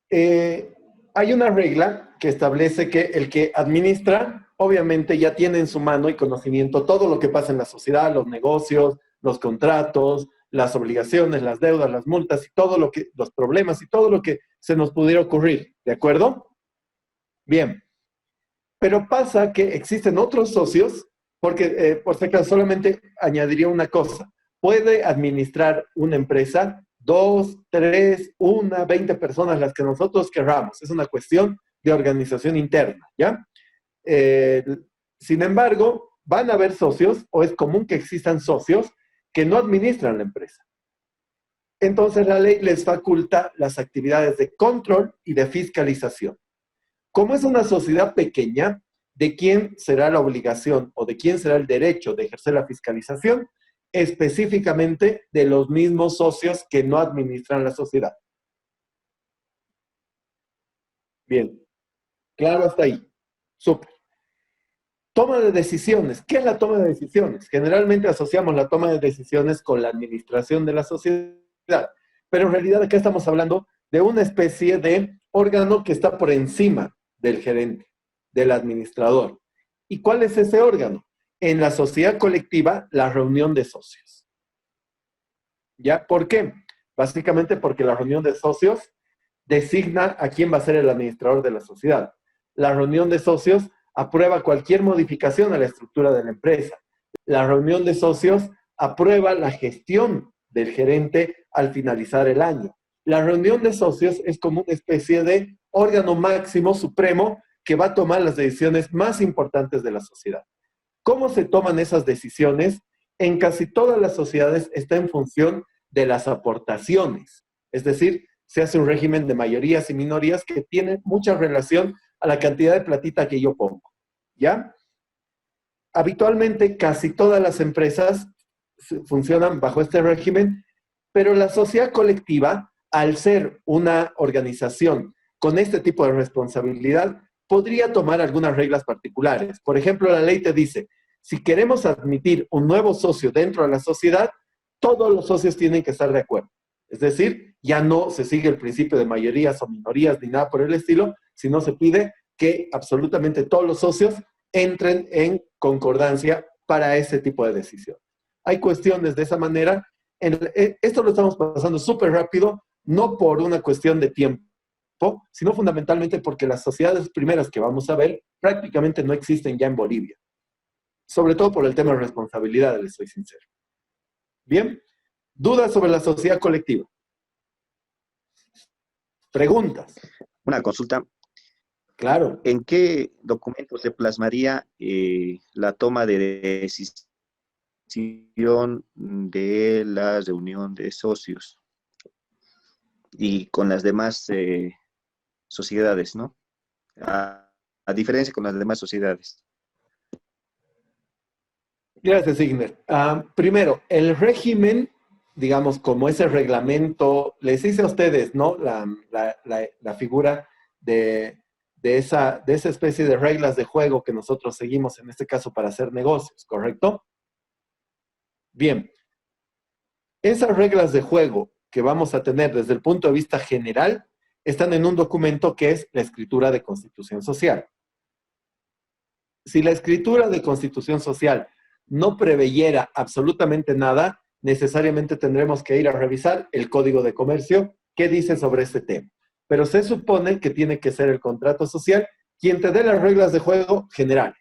Hay una regla que establece que el que administra, obviamente ya tiene en su mano y conocimiento todo lo que pasa en la sociedad, los negocios, los contratos, las obligaciones, las deudas, las multas y todo lo que, los problemas y todo lo que se nos pudiera ocurrir, ¿de acuerdo? Bien, pero pasa que existen otros socios, porque por si acaso solamente añadiría una cosa. Puede administrar una empresa 2, 3, 1, 20 personas, las que nosotros querramos. Es una cuestión de organización interna, ¿ya? Sin embargo, van a haber socios, o es común que existan socios, que no administran la empresa. Entonces la ley les faculta las actividades de control y de fiscalización. Como es una sociedad pequeña, ¿de quién será la obligación o de quién será el derecho de ejercer la fiscalización? Específicamente de los mismos socios que no administran la sociedad. Bien, claro hasta ahí. Súper. Toma de decisiones. ¿Qué es la toma de decisiones? Generalmente asociamos la toma de decisiones con la administración de la sociedad, pero en realidad acá estamos hablando de una especie de órgano que está por encima del gerente, del administrador. ¿Y cuál es ese órgano? En la sociedad colectiva, la reunión de socios. ¿Ya? ¿Por qué? Básicamente porque la reunión de socios designa a quién va a ser el administrador de la sociedad. La reunión de socios aprueba cualquier modificación a la estructura de la empresa. La reunión de socios aprueba la gestión del gerente al finalizar el año. La reunión de socios es como una especie de órgano máximo, supremo, que va a tomar las decisiones más importantes de la sociedad. ¿Cómo se toman esas decisiones? En casi todas las sociedades está en función de las aportaciones. Es decir, se hace un régimen de mayorías y minorías que tiene mucha relación a la cantidad de platita que yo pongo. ¿Ya? Habitualmente casi todas las empresas funcionan bajo este régimen, pero la sociedad colectiva, al ser una organización con este tipo de responsabilidad, podría tomar algunas reglas particulares. Por ejemplo, la ley te dice, Si queremos admitir un nuevo socio dentro de la sociedad, todos los socios tienen que estar de acuerdo. Es decir, ya no se sigue el principio de mayorías o minorías ni nada por el estilo, sino se pide que absolutamente todos los socios entren en concordancia para ese tipo de decisión. Hay cuestiones de esa manera. Esto lo estamos pasando súper rápido, no por una cuestión de tiempo, sino fundamentalmente porque las sociedades primeras que vamos a ver prácticamente no existen ya en Bolivia. Sobre todo por el tema de responsabilidad, les soy sincero. Bien, dudas sobre la sociedad colectiva. Preguntas. Una consulta. Claro. ¿En qué documento se plasmaría la toma de decisión de la reunión de socios y con las demás sociedades, ¿no? A diferencia con las demás sociedades. Gracias, Igner. Primero, el régimen, digamos, como ese reglamento, les hice a ustedes, ¿no? La figura de esa especie de reglas de juego que nosotros seguimos en este caso para hacer negocios, ¿correcto? Bien. Esas reglas de juego que vamos a tener desde el punto de vista general están en un documento que es la escritura de Constitución Social. Si la escritura de Constitución Social no preveyera absolutamente nada, necesariamente tendremos que ir a revisar el Código de Comercio, qué dice sobre este tema. Pero se supone que tiene que ser el contrato social quien te dé las reglas de juego generales.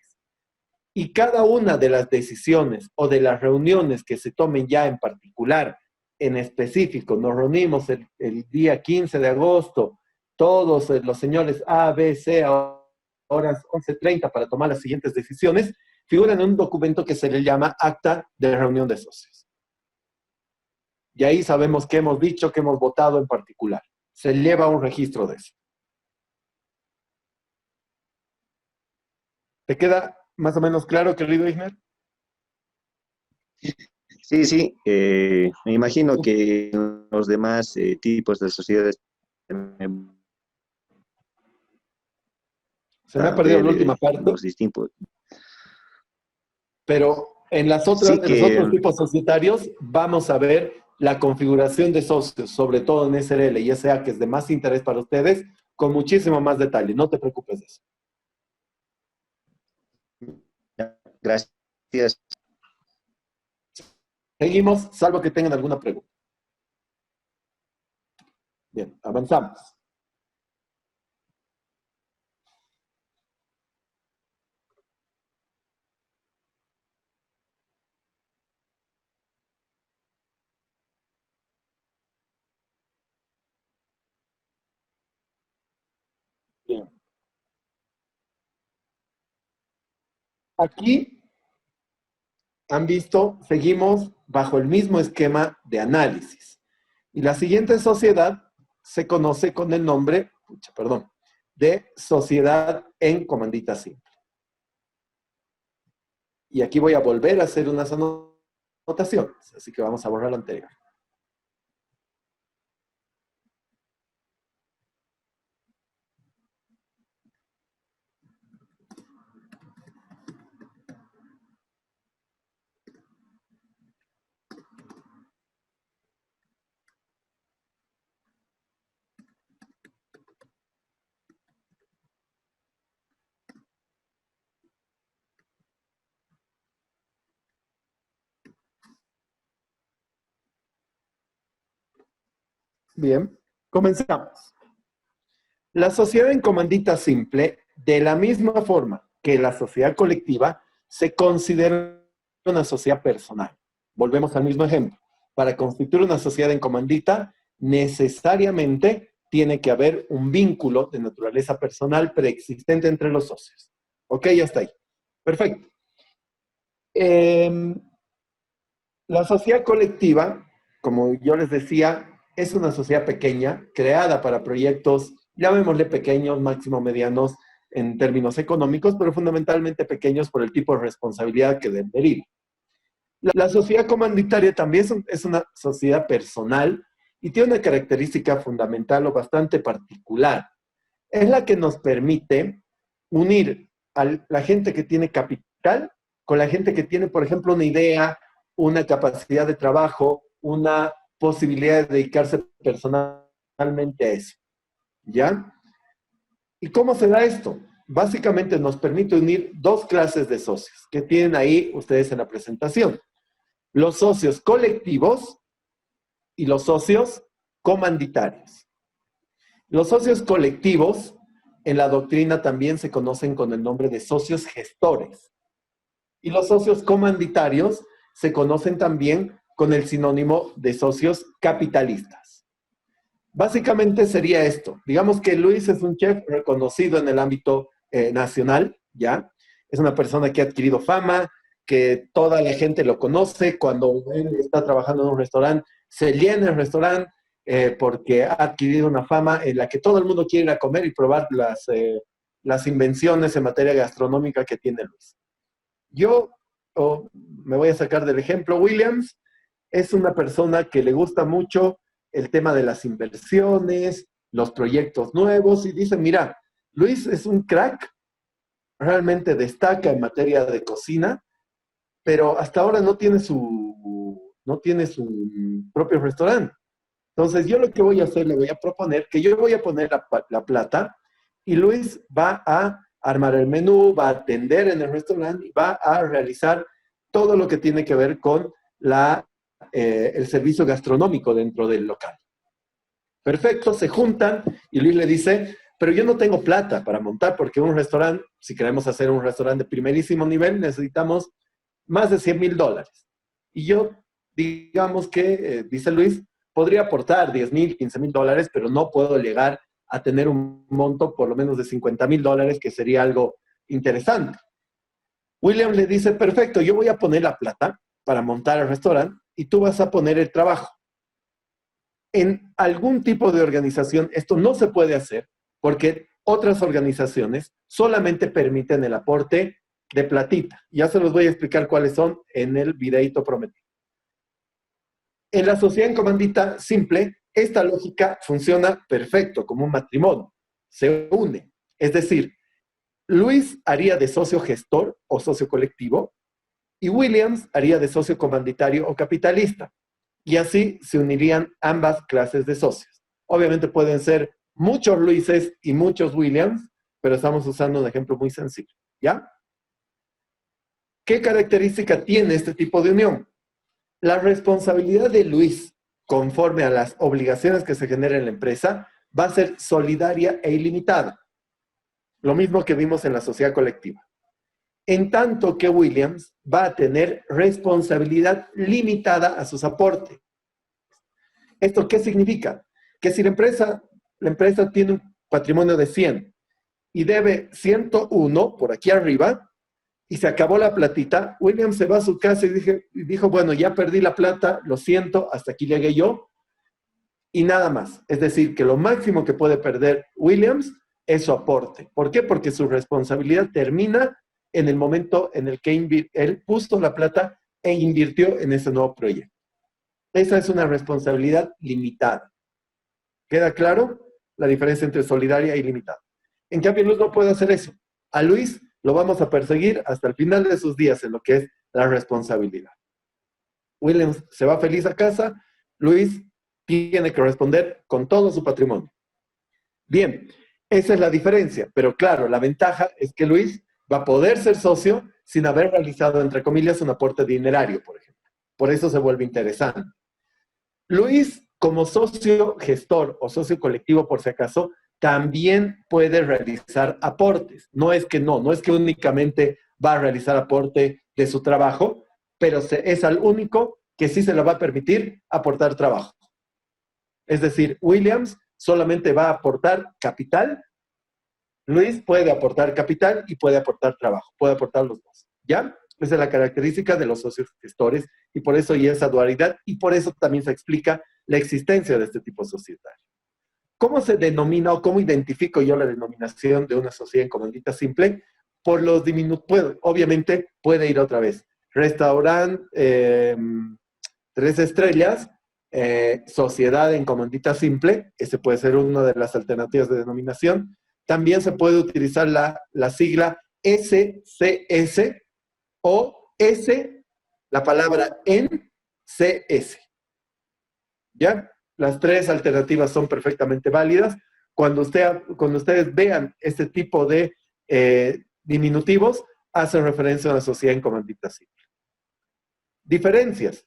Y cada una de las decisiones o de las reuniones que se tomen ya en particular, en específico, nos reunimos el día 15 de agosto, todos los señores A, B, C, a horas 11:30 para tomar las siguientes decisiones, figuran en un documento que se le llama Acta de Reunión de Socios. Y ahí sabemos qué hemos dicho, qué hemos votado en particular. Se lleva un registro de eso. ¿Te queda más o menos claro, querido Igner? Sí, sí. Me imagino que los demás tipos de sociedades se me ha perdido la última parte. Los distintos. Pero en los otros tipos societarios vamos a ver la configuración de socios, sobre todo en SRL y SA, que es de más interés para ustedes, con muchísimo más detalle. No te preocupes de eso. Gracias. Seguimos, salvo que tengan alguna pregunta. Bien, avanzamos. Bien. Aquí han visto, seguimos bajo el mismo esquema de análisis. Y la siguiente sociedad se conoce con el nombre, de sociedad en comandita simple. Y aquí voy a volver a hacer unas anotaciones, así que vamos a borrar lo anterior. Bien, comenzamos. La sociedad en comandita simple, de la misma forma que la sociedad colectiva, se considera una sociedad personal. Volvemos al mismo ejemplo. Para constituir una sociedad en comandita, necesariamente tiene que haber un vínculo de naturaleza personal preexistente entre los socios. ¿Ok? Ya está ahí. Perfecto. La sociedad colectiva, como yo les decía, es una sociedad pequeña, creada para proyectos, llamémosle pequeños, máximo medianos en términos económicos, pero fundamentalmente pequeños por el tipo de responsabilidad que deriva. La sociedad comanditaria también es una sociedad personal y tiene una característica fundamental o bastante particular. Es la que nos permite unir a la gente que tiene capital con la gente que tiene, por ejemplo, una idea, una capacidad de trabajo, una posibilidad de dedicarse personalmente a eso. ¿Ya? ¿Y cómo se da esto? Básicamente nos permite unir dos clases de socios que tienen ahí ustedes en la presentación. Los socios colectivos y los socios comanditarios. Los socios colectivos en la doctrina también se conocen con el nombre de socios gestores. Y los socios comanditarios se conocen también con el sinónimo de socios capitalistas. Básicamente sería esto. Digamos que Luis es un chef reconocido en el ámbito nacional, ¿ya? Es una persona que ha adquirido fama, que toda la gente lo conoce. Cuando él está trabajando en un restaurante, se llena el restaurante porque ha adquirido una fama en la que todo el mundo quiere ir a comer y probar las invenciones en materia gastronómica que tiene Luis. Yo me voy a sacar del ejemplo. Williams es una persona que le gusta mucho el tema de las inversiones, los proyectos nuevos, y dice, mira, Luis es un crack, realmente destaca en materia de cocina, pero hasta ahora no tiene su propio restaurante. Entonces, yo lo que voy a hacer, le voy a proponer que yo voy a poner la plata y Luis va a armar el menú, va a atender en el restaurante y va a realizar todo lo que tiene que ver con el servicio gastronómico dentro del local. Perfecto, se juntan y Luis le dice, pero yo no tengo plata para montar porque un restaurante, si queremos hacer un restaurante de primerísimo nivel, necesitamos más de $100,000. Y yo, digamos que, dice Luis, podría aportar $10,000, $15,000, pero no puedo llegar a tener un monto por lo menos de $50,000, que sería algo interesante. William le dice, perfecto, yo voy a poner la plata para montar el restaurante y tú vas a poner el trabajo. En algún tipo de organización esto no se puede hacer porque otras organizaciones solamente permiten el aporte de platita. Ya se los voy a explicar cuáles son en el videito prometido. En la sociedad en comandita simple, esta lógica funciona perfecto, como un matrimonio. Se une. Es decir, Luis haría de socio gestor o socio colectivo y Williams haría de socio comanditario o capitalista. Y así se unirían ambas clases de socios. Obviamente pueden ser muchos Luises y muchos Williams, pero estamos usando un ejemplo muy sencillo. ¿Ya? ¿Qué característica tiene este tipo de unión? La responsabilidad de Luis, conforme a las obligaciones que se generan en la empresa, va a ser solidaria e ilimitada. Lo mismo que vimos en la sociedad colectiva. En tanto que Williams va a tener responsabilidad limitada a sus aportes. ¿Esto qué significa? Que si la empresa tiene un patrimonio de 100 y debe 101 por aquí arriba, y se acabó la platita, Williams se va a su casa y dijo, bueno, ya perdí la plata, lo siento, hasta aquí llegué yo, y nada más. Es decir, que lo máximo que puede perder Williams es su aporte. ¿Por qué? Porque su responsabilidad termina en el momento en el que él puso la plata e invirtió en ese nuevo proyecto. Esa es una responsabilidad limitada. ¿Queda claro? La diferencia entre solidaria y limitada. En cambio, Luis no puede hacer eso. A Luis lo vamos a perseguir hasta el final de sus días en lo que es la responsabilidad. Williams se va feliz a casa, Luis tiene que responder con todo su patrimonio. Bien, esa es la diferencia, pero claro, la ventaja es que Luis va a poder ser socio sin haber realizado, entre comillas, un aporte dinerario, por ejemplo. Por eso se vuelve interesante. Luis, como socio gestor o socio colectivo, por si acaso, también puede realizar aportes. No es que únicamente va a realizar aporte de su trabajo, pero es al único que sí se le va a permitir aportar trabajo. Es decir, Williams solamente va a aportar capital, Luis puede aportar capital y puede aportar trabajo, puede aportar los dos. ¿Ya? Esa es la característica de los socios gestores y por eso hay esa dualidad y por eso también se explica la existencia de este tipo societario. ¿Cómo se denomina o cómo identifico yo la denominación de una sociedad en comandita simple? Por los diminutivos. Obviamente puede ir otra vez. Restaurante 3 estrellas, sociedad en comandita simple. Ese puede ser una de las alternativas de denominación. También se puede utilizar la sigla SCS o S, la palabra en, CS. ¿Ya? Las tres alternativas son perfectamente válidas. Cuando ustedes vean este tipo de diminutivos, hacen referencia a una sociedad en comandita simple. Diferencias.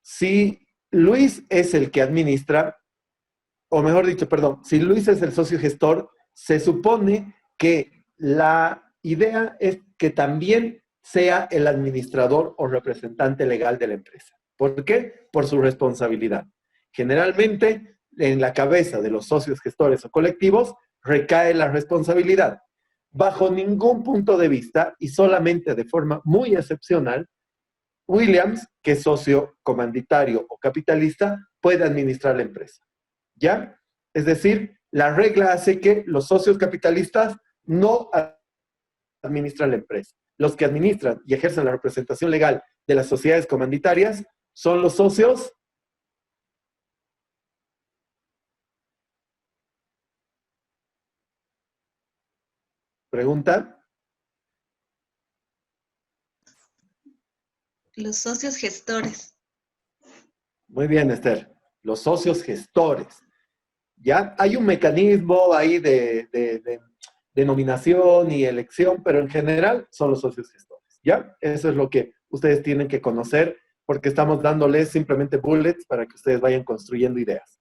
Si Luis es el que administra, o mejor dicho, perdón, si Luis es el socio gestor, se supone que la idea es que también sea el administrador o representante legal de la empresa. ¿Por qué? Por su responsabilidad. Generalmente, en la cabeza de los socios gestores o colectivos, recae la responsabilidad. Bajo ningún punto de vista, y solamente de forma muy excepcional, Williams, que es socio comanditario o capitalista, puede administrar la empresa. ¿Ya? Es decir, la regla hace que los socios capitalistas no administran la empresa. Los que administran y ejercen la representación legal de las sociedades comanditarias son los socios ¿Pregunta? Los socios gestores. Muy bien, Esther. Los socios gestores. ¿Ya? Hay un mecanismo ahí de nominación y elección, pero en general son los socios gestores. ¿Ya? Eso es lo que ustedes tienen que conocer, porque estamos dándoles simplemente bullets para que ustedes vayan construyendo ideas.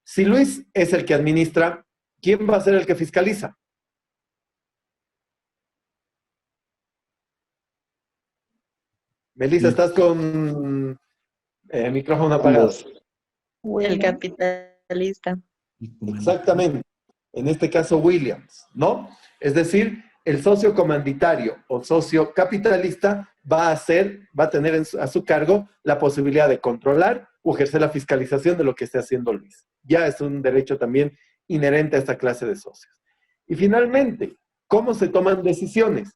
Si Luis es el que administra, ¿quién va a ser el que fiscaliza? Melissa, estás con micrófono apagado. El capitalista. Exactamente. En este caso, Williams, ¿no? Es decir, el socio comanditario o socio capitalista va a tener a su cargo la posibilidad de controlar o ejercer la fiscalización de lo que esté haciendo Luis. Ya es un derecho también inherente a esta clase de socios. Y finalmente, ¿cómo se toman decisiones?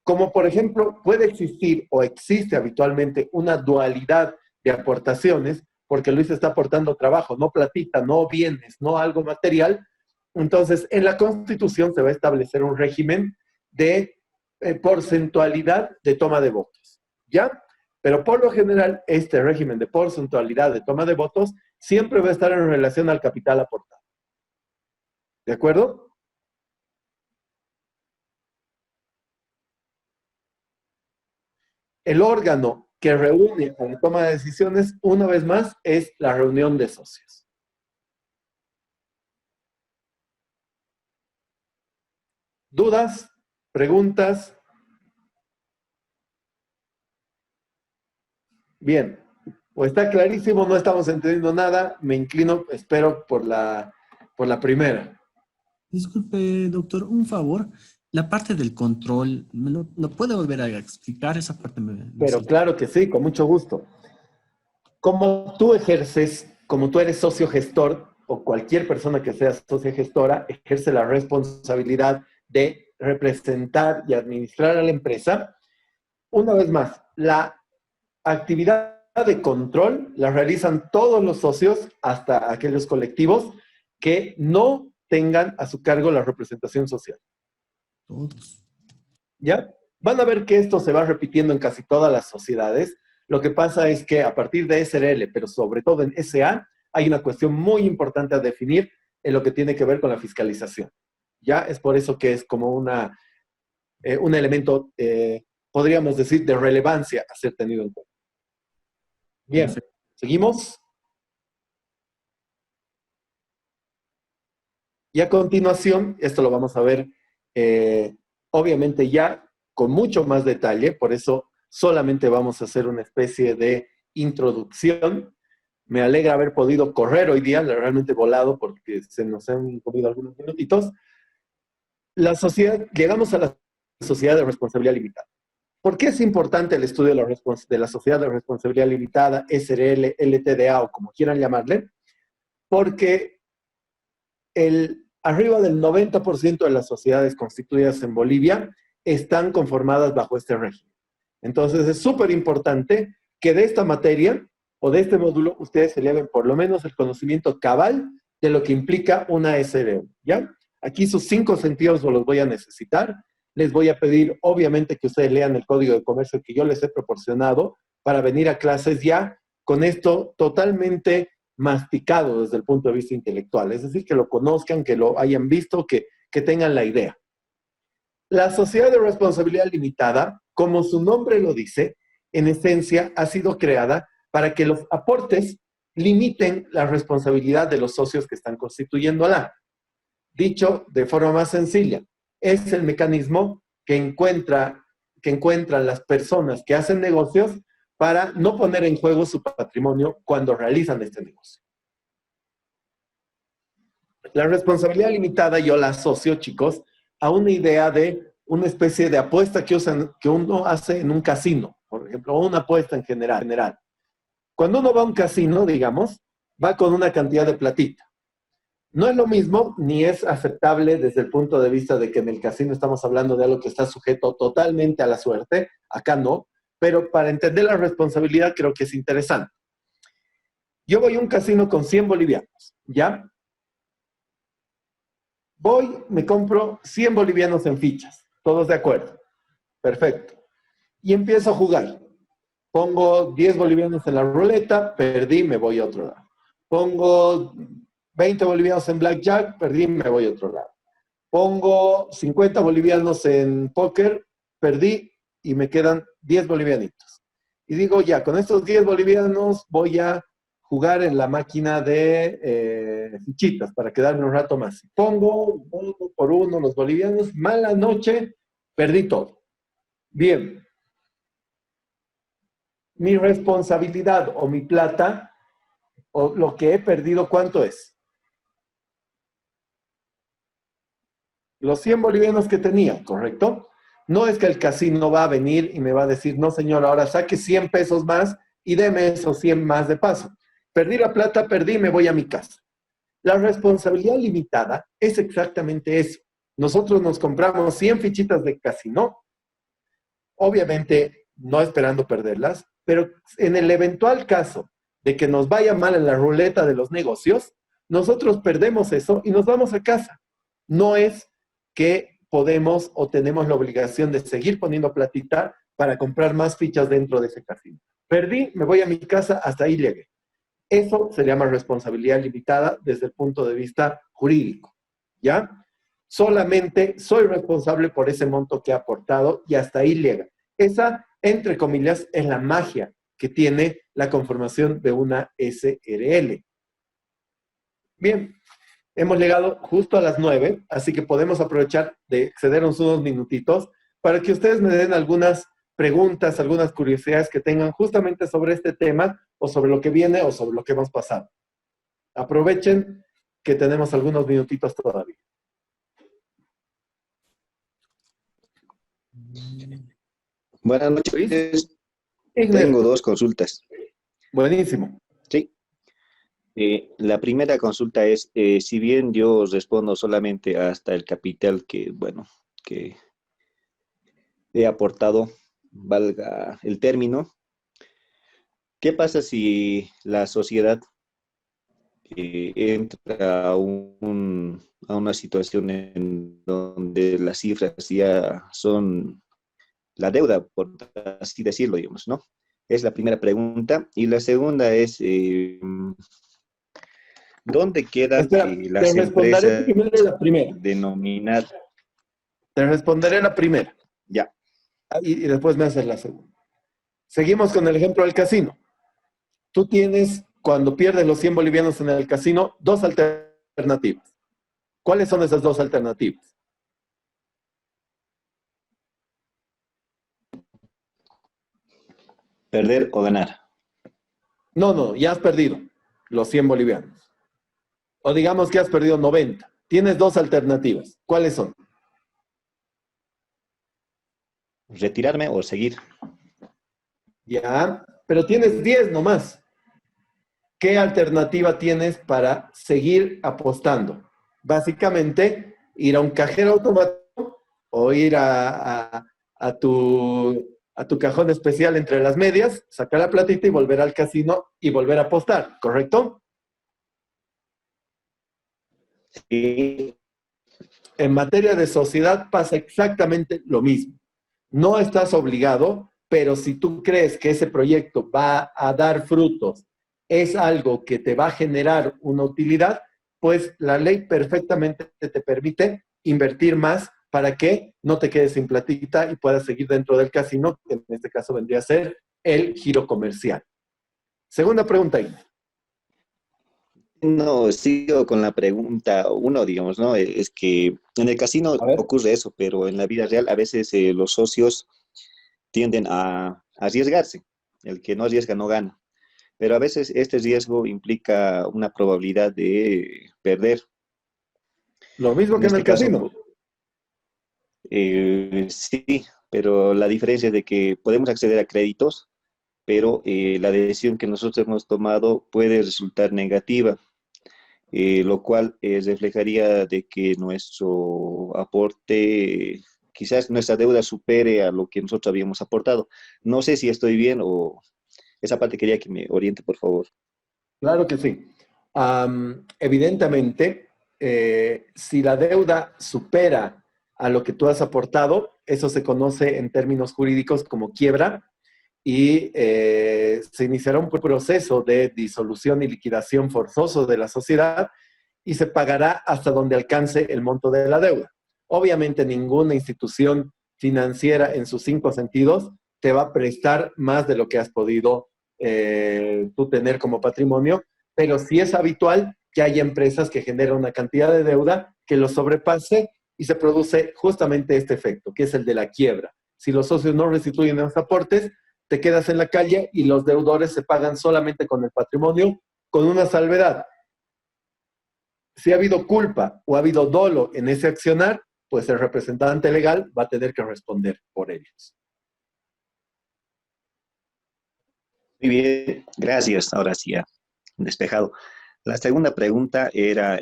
Como por ejemplo, puede existir o existe habitualmente una dualidad de aportaciones, porque Luis está aportando trabajo, no platita, no bienes, no algo material. Entonces, en la Constitución se va a establecer un régimen de porcentualidad de toma de votos, ¿ya? Pero por lo general, este régimen de porcentualidad de toma de votos siempre va a estar en relación al capital aportado. ¿De acuerdo? El órgano que reúne para la toma de decisiones, una vez más, es la reunión de socios. ¿Dudas? ¿Preguntas? Bien. O está clarísimo, no estamos entendiendo nada. Me inclino, espero, por la primera. Disculpe, doctor, un favor. La parte del control, ¿me lo puede volver a explicar? Esa parte Pero claro que sí, con mucho gusto. Como tú eres socio gestor, o cualquier persona que sea socia gestora, ejerce la responsabilidad de representar y administrar a la empresa. Una vez más, la actividad de control la realizan todos los socios, hasta aquellos colectivos que no tengan a su cargo la representación social. Todos. ¿Ya? Van a ver que esto se va repitiendo en casi todas las sociedades. Lo que pasa es que a partir de SRL, pero sobre todo en SA, hay una cuestión muy importante a definir en lo que tiene que ver con la fiscalización. ¿Ya? Es por eso que es como un elemento, podríamos decir, de relevancia a ser tenido en cuenta. Bien, ¿seguimos? Y a continuación, esto lo vamos a ver obviamente ya con mucho más detalle, por eso solamente vamos a hacer una especie de introducción. Me alegra haber podido correr hoy día, realmente volado porque se nos han comido algunos minutitos. Llegamos a la sociedad de responsabilidad limitada. ¿Por qué es importante el estudio de la sociedad de responsabilidad limitada, SRL, LTDA o como quieran llamarle? Porque arriba del 90% de las sociedades constituidas en Bolivia están conformadas bajo este régimen. Entonces es súper importante que de esta materia o de este módulo ustedes se lleven por lo menos el conocimiento cabal de lo que implica una SRL, ¿ya? Aquí sus 5 sentidos los voy a necesitar. les voy a pedir, obviamente, que ustedes lean el código de comercio que yo les he proporcionado para venir a clases ya con esto totalmente masticado desde el punto de vista intelectual. Es decir, que lo conozcan, que lo hayan visto, que tengan la idea. La sociedad de responsabilidad limitada, como su nombre lo dice, en esencia ha sido creada para que los aportes limiten la responsabilidad de los socios que están constituyéndola. Dicho de forma más sencilla, es el mecanismo que encuentran las personas que hacen negocios para no poner en juego su patrimonio cuando realizan este negocio. La responsabilidad limitada yo la asocio, chicos, a una idea de una especie de apuesta que uno hace en un casino, por ejemplo, o una apuesta en general. Cuando uno va a un casino, digamos, va con una cantidad de platita. No es lo mismo, ni es aceptable desde el punto de vista de que en el casino estamos hablando de algo que está sujeto totalmente a la suerte, acá no, pero para entender la responsabilidad creo que es interesante. Yo voy a un casino con 100 bolivianos, ¿ya? Voy, me compro 100 bolivianos en fichas, todos de acuerdo, perfecto. Y empiezo a jugar. Pongo 10 bolivianos en la ruleta, perdí, me voy a otro lado. Pongo 20 bolivianos en blackjack, perdí, me voy a otro lado. Pongo 50 bolivianos en póker, perdí y me quedan 10 bolivianitos. Y digo, ya, con estos 10 bolivianos voy a jugar en la máquina de fichitas para quedarme un rato más. Pongo uno por uno los bolivianos, mala noche, perdí todo. Bien. Mi responsabilidad o mi plata, o lo que he perdido, ¿cuánto es? Los 100 bolivianos que tenía, ¿correcto? No es que el casino va a venir y me va a decir, no señor, ahora saque 100 pesos más y deme esos 100 más de paso. Perdí la plata, perdí, me voy a mi casa. La responsabilidad limitada es exactamente eso. Nosotros nos compramos 100 fichitas de casino, obviamente no esperando perderlas, pero en el eventual caso de que nos vaya mal en la ruleta de los negocios, nosotros perdemos eso y nos vamos a casa. No es que podemos o tenemos la obligación de seguir poniendo platita para comprar más fichas dentro de ese casino. Perdí, me voy a mi casa, hasta ahí llegué. Eso se llama responsabilidad limitada desde el punto de vista jurídico, ¿ya? Solamente soy responsable por ese monto que he aportado y hasta ahí llega. Esa, entre comillas, es la magia que tiene la conformación de una SRL. Bien, hemos llegado justo a las 9, así que podemos aprovechar de excedernos unos minutitos para que ustedes me den algunas preguntas, algunas curiosidades que tengan justamente sobre este tema o sobre lo que viene o sobre lo que hemos pasado. Aprovechen que tenemos algunos minutitos todavía. Buenas noches. Tengo dos consultas. Buenísimo. Sí. La primera consulta es, si bien yo respondo solamente hasta el capital que, bueno, que he aportado, valga el término, ¿qué pasa si la sociedad entra a una situación en donde las cifras ya son la deuda, por así decirlo, digamos, ¿no? Es la primera pregunta. Y la segunda es, ¿dónde quedan Espera, las te responderé empresas primero la primera. denominadas? Te responderé la primera. Ya. Y después me haces la segunda. Seguimos con el ejemplo del casino. Tú tienes, cuando pierdes los 100 bolivianos en el casino, dos alternativas. ¿Cuáles son esas dos alternativas? ¿Perder o ganar? No, ya has perdido los 100 bolivianos. O digamos que has perdido 90. Tienes dos alternativas. ¿Cuáles son? ¿Retirarme o seguir? Ya, pero tienes 10 nomás. ¿Qué alternativa tienes para seguir apostando? Básicamente, ir a un cajero automático o ir a tu cajón especial entre las medias, sacar la platita y volver al casino y volver a apostar, ¿correcto? Sí. en materia de sociedad pasa exactamente lo mismo. No estás obligado, pero si tú crees que ese proyecto va a dar frutos, es algo que te va a generar una utilidad, pues la ley perfectamente te permite invertir más para que no te quedes sin platita y puedas seguir dentro del casino, que en este caso vendría a ser el giro comercial. Segunda pregunta, Ine. No, sigo con la pregunta uno, digamos, ¿no? Es que en el casino A ver. ocurre eso, pero en la vida real a veces los socios tienden a arriesgarse. El que no arriesga no gana. Pero a veces este riesgo implica una probabilidad de perder. Lo mismo En que en este el caso, casino. sí, pero la diferencia es de que podemos acceder a créditos, pero la decisión que nosotros hemos tomado puede resultar negativa, lo cual reflejaría de que nuestro aporte, quizás nuestra deuda supere a lo que nosotros habíamos aportado. No sé si estoy bien o esa parte quería que me oriente, por favor. Claro que sí. Evidentemente, si la deuda supera a lo que tú has aportado, eso se conoce en términos jurídicos como quiebra y se iniciará un proceso de disolución y liquidación forzoso de la sociedad y se pagará hasta donde alcance el monto de la deuda. Obviamente ninguna institución financiera en sus 5 sentidos te va a prestar más de lo que has podido tú tener como patrimonio, pero sí es habitual que haya empresas que generan una cantidad de deuda que lo sobrepase y se produce justamente este efecto, que es el de la quiebra. Si los socios no restituyen los aportes, te quedas en la calle y los deudores se pagan solamente con el patrimonio, con una salvedad. Si ha habido culpa o ha habido dolo en ese accionar, pues el representante legal va a tener que responder por ellos. Muy bien, gracias. Ahora sí, ya despejado. La segunda pregunta era,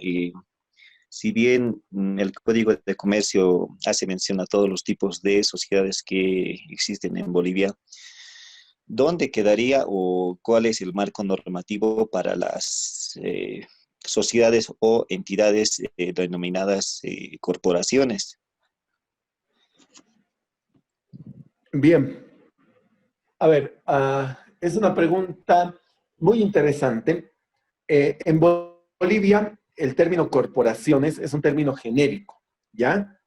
si bien el Código de Comercio hace mención a todos los tipos de sociedades que existen en Bolivia, ¿dónde quedaría o cuál es el marco normativo para las sociedades o entidades denominadas corporaciones? Bien. A ver, es una pregunta muy interesante. En Bolivia, el término corporaciones es un término genérico, ¿ya?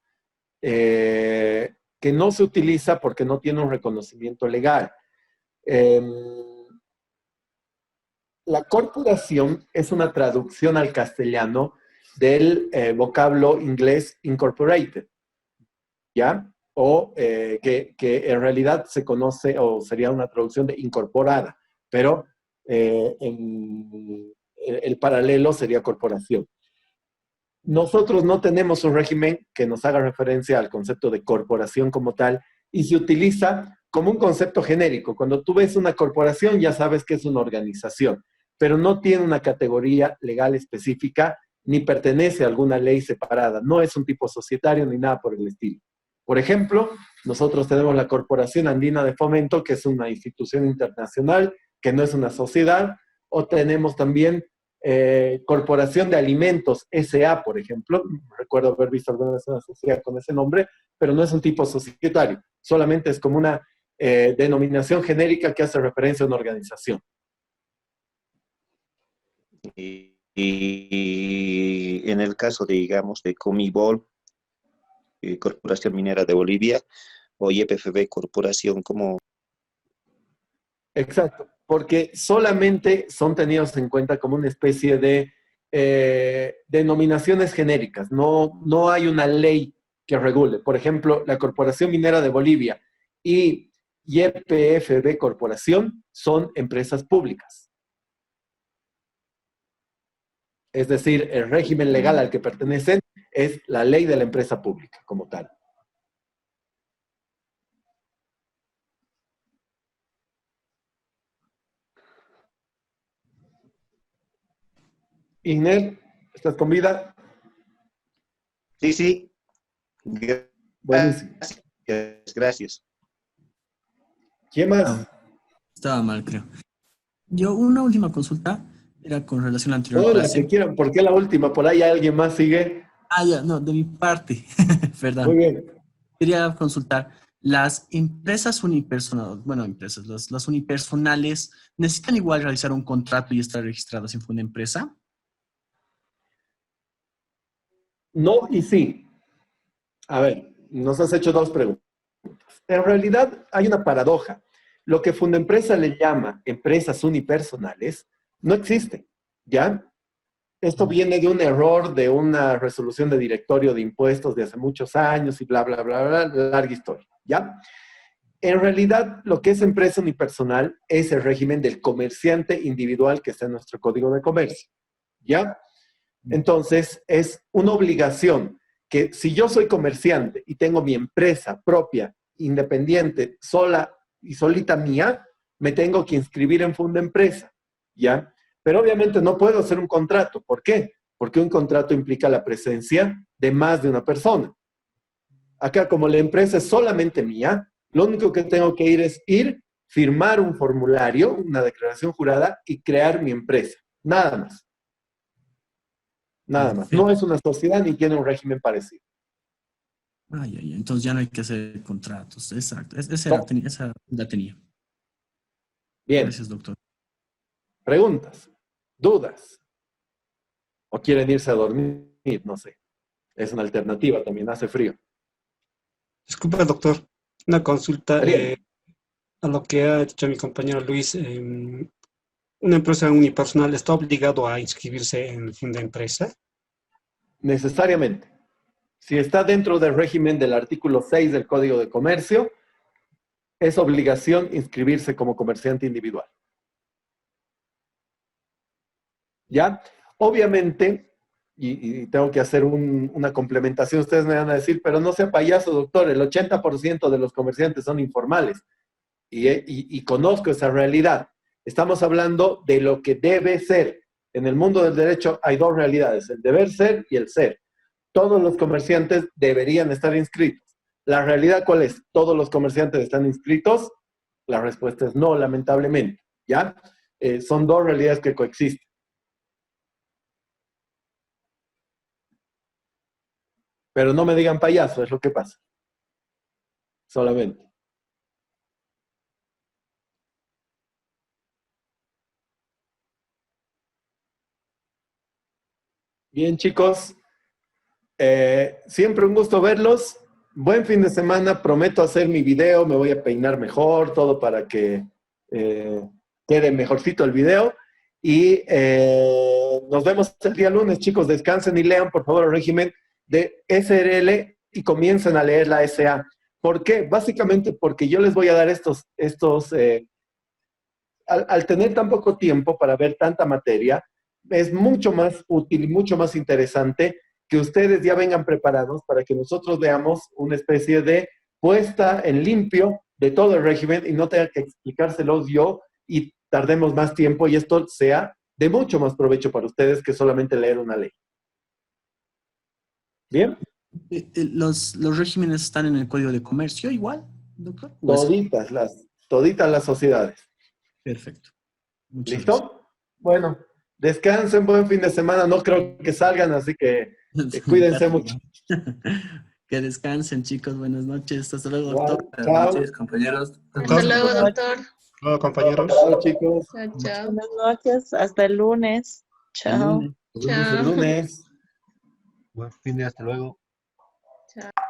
Que no se utiliza porque no tiene un reconocimiento legal. La corporación es una traducción al castellano del vocablo inglés incorporated, ¿ya? O que en realidad se conoce o sería una traducción de incorporada, pero el paralelo sería corporación. Nosotros no tenemos un régimen que nos haga referencia al concepto de corporación como tal y se utiliza como un concepto genérico. Cuando tú ves una corporación ya sabes que es una organización, pero no tiene una categoría legal específica ni pertenece a alguna ley separada. No es un tipo societario ni nada por el estilo. Por ejemplo, nosotros tenemos la Corporación Andina de Fomento, que es una institución internacional, que no es una sociedad, o tenemos también Corporación de Alimentos, SA, por ejemplo. Recuerdo haber visto alguna vez una sociedad con ese nombre, pero no es un tipo societario, solamente es como una denominación genérica que hace referencia a una organización. Y en el caso, digamos, de Comibol, Corporación Minera de Bolivia, o YPFB Corporación, como... Exacto, porque solamente son tenidos en cuenta como una especie de denominaciones genéricas, no hay una ley que regule. Por ejemplo, la Corporación Minera de Bolivia y YPFB Corporación son empresas públicas. Es decir, el régimen legal al que pertenecen es la ley de la empresa pública como tal. Igner, ¿estás con vida? Sí, sí. Buenísimo. Gracias. ¿Quién más? Estaba mal, creo. Yo, una última consulta era con relación a la anterior Todas las clase. que quieran. ¿Por qué la última? Por ahí alguien más sigue. Ah, ya, no, de mi parte, Muy perdón. bien. Quería consultar, las empresas unipersonales, bueno, empresas, las unipersonales, ¿necesitan igual realizar un contrato y estar registradas en Fundempresa? No y sí. A ver, nos has hecho dos preguntas. En realidad hay una paradoja. Lo que Fundempresa le llama empresas unipersonales no existe, ¿ya? Esto viene de un error de una resolución de directorio de impuestos de hace muchos años y bla, bla, bla, bla, larga historia, ¿ya? En realidad, lo que es empresa unipersonal es el régimen del comerciante individual que está en nuestro Código de Comercio, ¿ya? Entonces, es una obligación que si yo soy comerciante y tengo mi empresa propia, independiente, sola y solita mía, me tengo que inscribir en Fundempresa, ¿ya? Pero obviamente no puedo hacer un contrato. ¿Por qué? Porque un contrato implica la presencia de más de una persona. Acá, como la empresa es solamente mía, lo único que tengo que ir, firmar un formulario, una declaración jurada y crear mi empresa. Nada más. Nada más. No es una sociedad ni tiene un régimen parecido. Ay, ay, entonces ya no hay que hacer contratos. Exacto. No. Esa la tenía. Bien. Gracias, doctor. Preguntas, dudas. O quieren irse a dormir, no sé. Es una alternativa también, hace frío. Disculpa, doctor, una consulta Bien. a lo que ha dicho mi compañero Luis. ¿Una empresa unipersonal está obligado a inscribirse en Fundempresa? Necesariamente. Si está dentro del régimen del artículo 6 del Código de Comercio, es obligación inscribirse como comerciante individual. ¿Ya? Obviamente, y tengo que hacer una complementación, ustedes me van a decir, pero no sea payaso, doctor, el 80% de los comerciantes son informales y conozco esa realidad. Estamos hablando de lo que debe ser. En el mundo del derecho hay dos realidades, el deber ser y el ser. Todos los comerciantes deberían estar inscritos. ¿La realidad cuál es? ¿Todos los comerciantes están inscritos? La respuesta es no, lamentablemente. ¿Ya? Son dos realidades que coexisten. Pero no me digan payaso, es lo que pasa. Solamente. Bien, chicos. Siempre un gusto verlos. Buen fin de semana. Prometo hacer mi video. Me voy a peinar mejor, todo para que quede mejorcito el video. Y nos vemos el día lunes, chicos. Descansen y lean, por favor, el régimen de SRL y comiencen a leer la SA. ¿Por qué? Básicamente porque yo les voy a dar al tener tan poco tiempo para ver tanta materia, es mucho más útil y mucho más interesante que ustedes ya vengan preparados para que nosotros veamos una especie de puesta en limpio de todo el régimen y no tenga que explicárselos yo y tardemos más tiempo y esto sea de mucho más provecho para ustedes que solamente leer una ley. ¿Bien? ¿Los regímenes están en el Código de Comercio igual, doctor? ¿O es- Toditas las sociedades. Perfecto. Muchas gracias. ¿Listo? Bueno, descansen, buen fin de semana. No creo que salgan, así que cuídense mucho. Que descansen, chicos. Buenas noches. Hasta luego, Igual, doctor. Buenas chao. noches, compañeros. Hasta luego, doctor. Hola, compañeros. Chao, chicos. Chao, chao. Buenas noches, hasta el lunes. Chao. Lunes. Nos vemos el Chao. lunes. Buen fin de hasta luego. Chao.